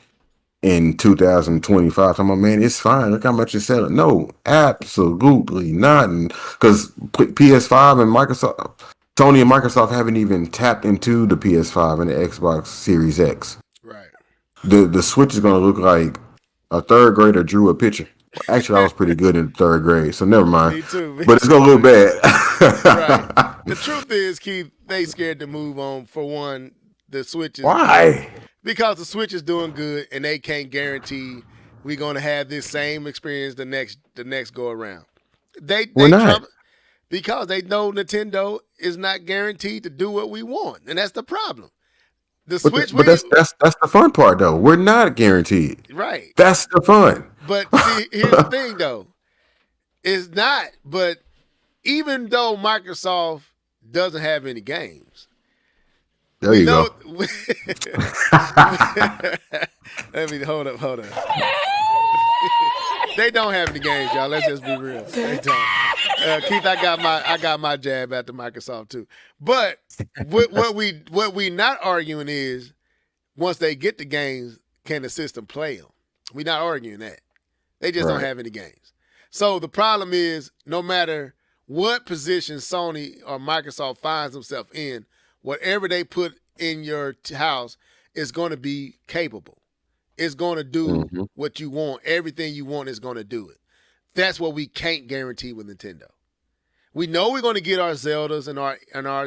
in 2025. Talking about, man, it's fine. Look how much it's selling. No, absolutely not. Because PS5 and Sony and Microsoft haven't even tapped into the PS5 and the Xbox Series X. Right. The Switch is going to look like a third grader drew a picture. Actually, I was pretty good in third grade, so never mind. Me too. But it's gonna look bad. Right. The truth is, Keith, they scared to move on. For one, the Switch is Why? because the Switch is doing good, and they can't guarantee we're going to have this same experience the next go around. We're not. Because they know Nintendo is not guaranteed to do what we want, and that's the problem. The Switch, but that's the fun part, though. We're not guaranteed. Right. That's the fun. But see, here's the thing, though. It's not. But even though Microsoft doesn't have any games, there you go. Let me hold up. They don't have any games, y'all. Let's just be real. They don't. Keith, I got my jab after Microsoft too. But what we not arguing is once they get the games, can the system play them? We're not arguing that. They just don't have any games. So the problem is no matter what position Sony or Microsoft finds themselves in, whatever they put in your house is going to be capable. It's going to do what you want. Everything you want is going to do it. That's what we can't guarantee with Nintendo. We know we're going to get our Zeldas and our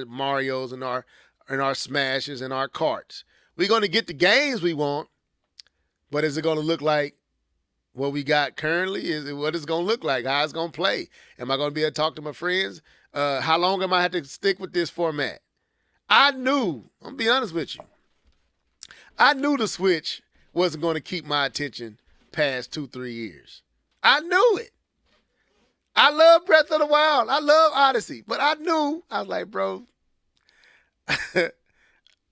Marios and our Smashes and our carts. We're going to get the games we want, but is it going to look like what we got currently? Is it what it's going to look like? How it's going to play? Am I going to be able to talk to my friends? How long am I have to stick with this format? I'm going to be honest with you. I knew the Switch wasn't going to keep my attention past 2-3 years. I knew it. I love Breath of the Wild. I love Odyssey. But I was like, bro,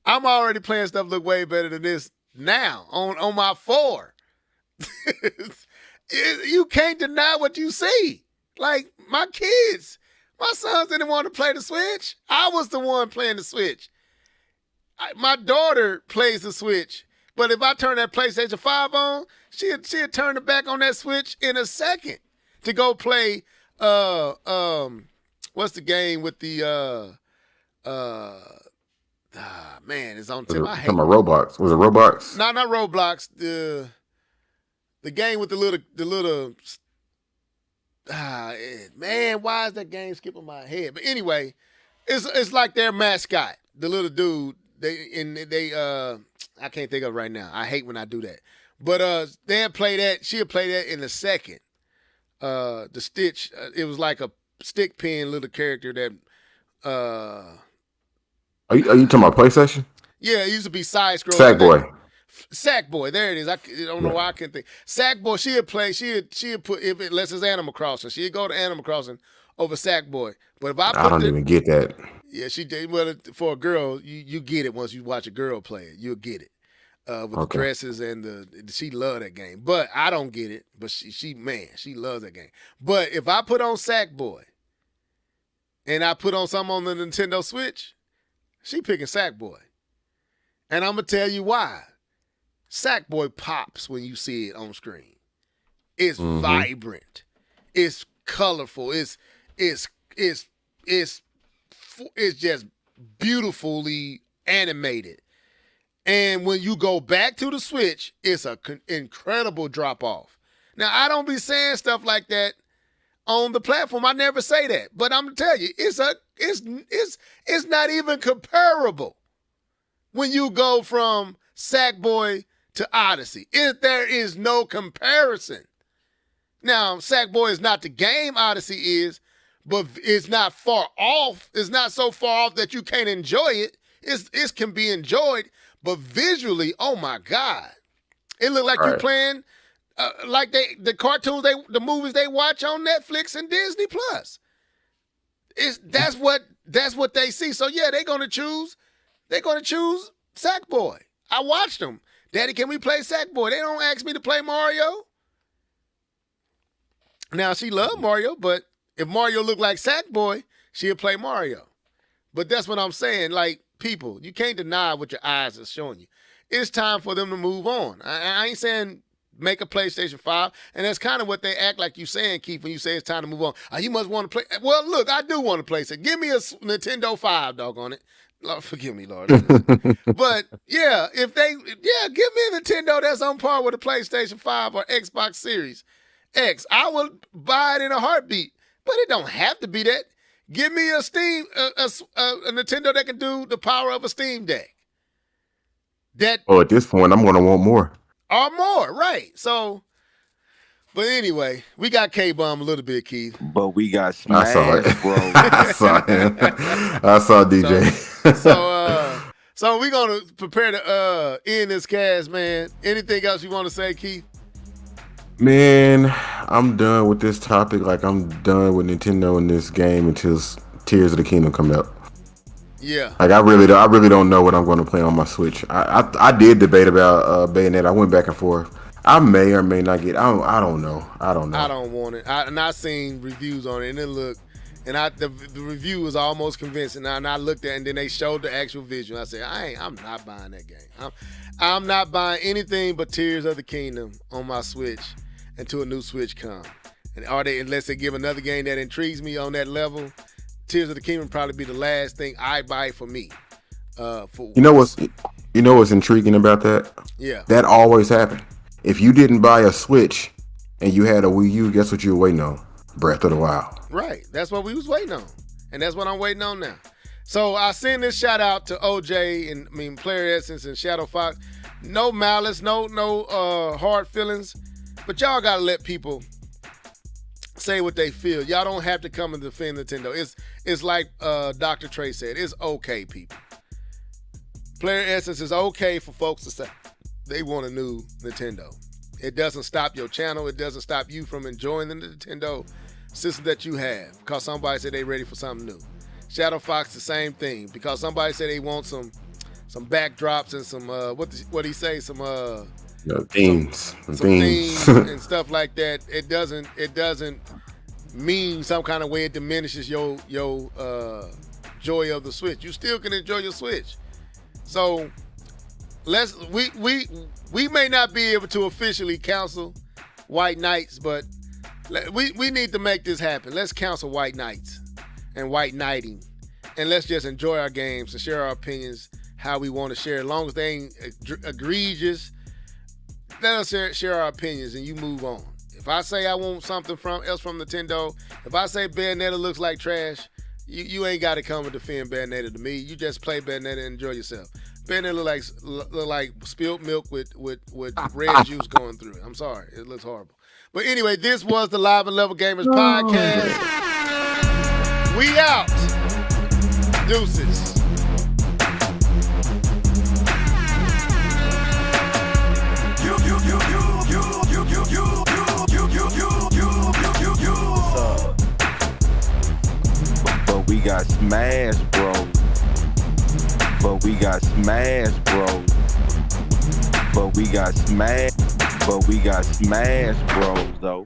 I'm already playing stuff look way better than this now on my 4. You can't deny what you see. Like my kids, my sons didn't want to play the Switch. I was the one playing the Switch. My daughter plays the Switch. But if I turn that PlayStation 5 on, she'll turn it back on that Switch in a second to go play what's the game with the man, it's on tip. I hate Roblox. Was it Roblox? No, not Roblox. The game with the little man, why is that game skipping my head? But anyway, it's like their mascot, the little dude. I can't think of it right now. I hate when I do that. But they'll play that. She'll play that in a second. The Stitch, it was like a stick pin little character that. Are you talking about PlayStation? Yeah, it used to be side scroll. Sackboy, there it is. I don't know why I can't think. Sackboy, she'd play. She'd put unless it's Animal Crossing. She'd go to Animal Crossing over Sackboy. But if I don't even get that. Yeah, she did. Well, for a girl, you get it once you watch a girl play it. You'll get it with the dresses and she loved that game. But I don't get it. But she loves that game. But if I put on Sackboy and I put on something on the Nintendo Switch, she picking Sackboy. And I'm gonna tell you why. Sackboy pops when you see it on screen. It's vibrant. It's colorful. It's just beautifully animated. And when you go back to the Switch, it's an incredible drop off. Now, I don't be saying stuff like that on the platform. I never say that. But I'm going to tell you, it's not even comparable when you go from Sackboy to Odyssey. There is no comparison. Now, Sackboy is not the game Odyssey is, but it's not far off. It's not so far off that you can't enjoy it. It can be enjoyed, but visually, oh my God, it looked like you're playing like the cartoons, the movies they watch on Netflix and Disney Plus. That's what they see. So yeah, they're gonna choose Sackboy. I watched them. Daddy, can we play Sackboy? They don't ask me to play Mario. Now she loved Mario, but if Mario looked like Sackboy, she'll play Mario. But that's what I'm saying. Like, people, you can't deny what your eyes are showing you. It's time for them to move on. I ain't saying make a PlayStation 5, and that's kind of what they act like you saying, Keith, when you say it's time to move on. You must want to play. Well, look, I do want to play. So give me a Nintendo 5, doggone it. Lord, forgive me, Lord. But, yeah, give me a Nintendo that's on par with a PlayStation 5 or Xbox Series X. I will buy it in a heartbeat. But it don't have to be that. Give me a Nintendo that can do the power of a Steam Deck. that Oh, at this point, I'm gonna want more. or more, right? So, but anyway, we got K-Bomb a little bit, Keith. But we got I saw it. smashed, bro. I saw him. I saw DJ. So we're gonna prepare to end this cast, man. Anything else you want to say, Keith? Man, I'm done with this topic. Like, I'm done with Nintendo in this game until Tears of the Kingdom come out. Yeah. Like, I really don't know what I'm going to play on my Switch. I did debate about Bayonetta. I went back and forth. I may or may not get. I don't know. I don't want it. I seen reviews on it, and it looked, and the review was almost convincing. And I looked at it, and then they showed the actual visual. I said, I'm not buying that game. I'm not buying anything but Tears of the Kingdom on my Switch until a new Switch comes. And unless they give another game that intrigues me on that level, Tears of the Kingdom probably be the last thing I buy for me. You know what's intriguing about that? Yeah. That always happened. If you didn't buy a Switch and you had a Wii U, guess what you were waiting on? Breath of the Wild. Right. That's what we was waiting on. And that's what I'm waiting on now. So I send this shout out to OJ and Player Essence and Shadow Fox. No malice, no hard feelings. But y'all gotta let people say what they feel. Y'all don't have to come and defend Nintendo. It's like Dr. Trey said. It's okay, people. Player Essence is okay for folks to say they want a new Nintendo. It doesn't stop your channel. It doesn't stop you from enjoying the Nintendo system that you have because somebody said they ready for something new. Shadow Fox, the same thing. Because somebody said they want some backdrops and some what he say, some themes. Some themes and stuff like that. It doesn't mean some kind of way it diminishes your joy of the Switch. You still can enjoy your Switch. So we may not be able to officially counsel White Knights, but we need to make this happen. Let's counsel White Knights and White Knighting, and let's just enjoy our games and share our opinions how we want to share. As long as they ain't egregious, let us share our opinions and you move on. If I say I want something else from Nintendo, if I say Bayonetta looks like trash, you ain't got to come and defend Bayonetta to me. You just play Bayonetta and enjoy yourself. Bayonetta look like spilled milk with red juice going through it. I'm sorry. It looks horrible. But anyway, this was the Live and Level Gamers podcast. We out. Deuces. But we got smashed, bro. But we got smashed, bro. But we got smashed, bro, though.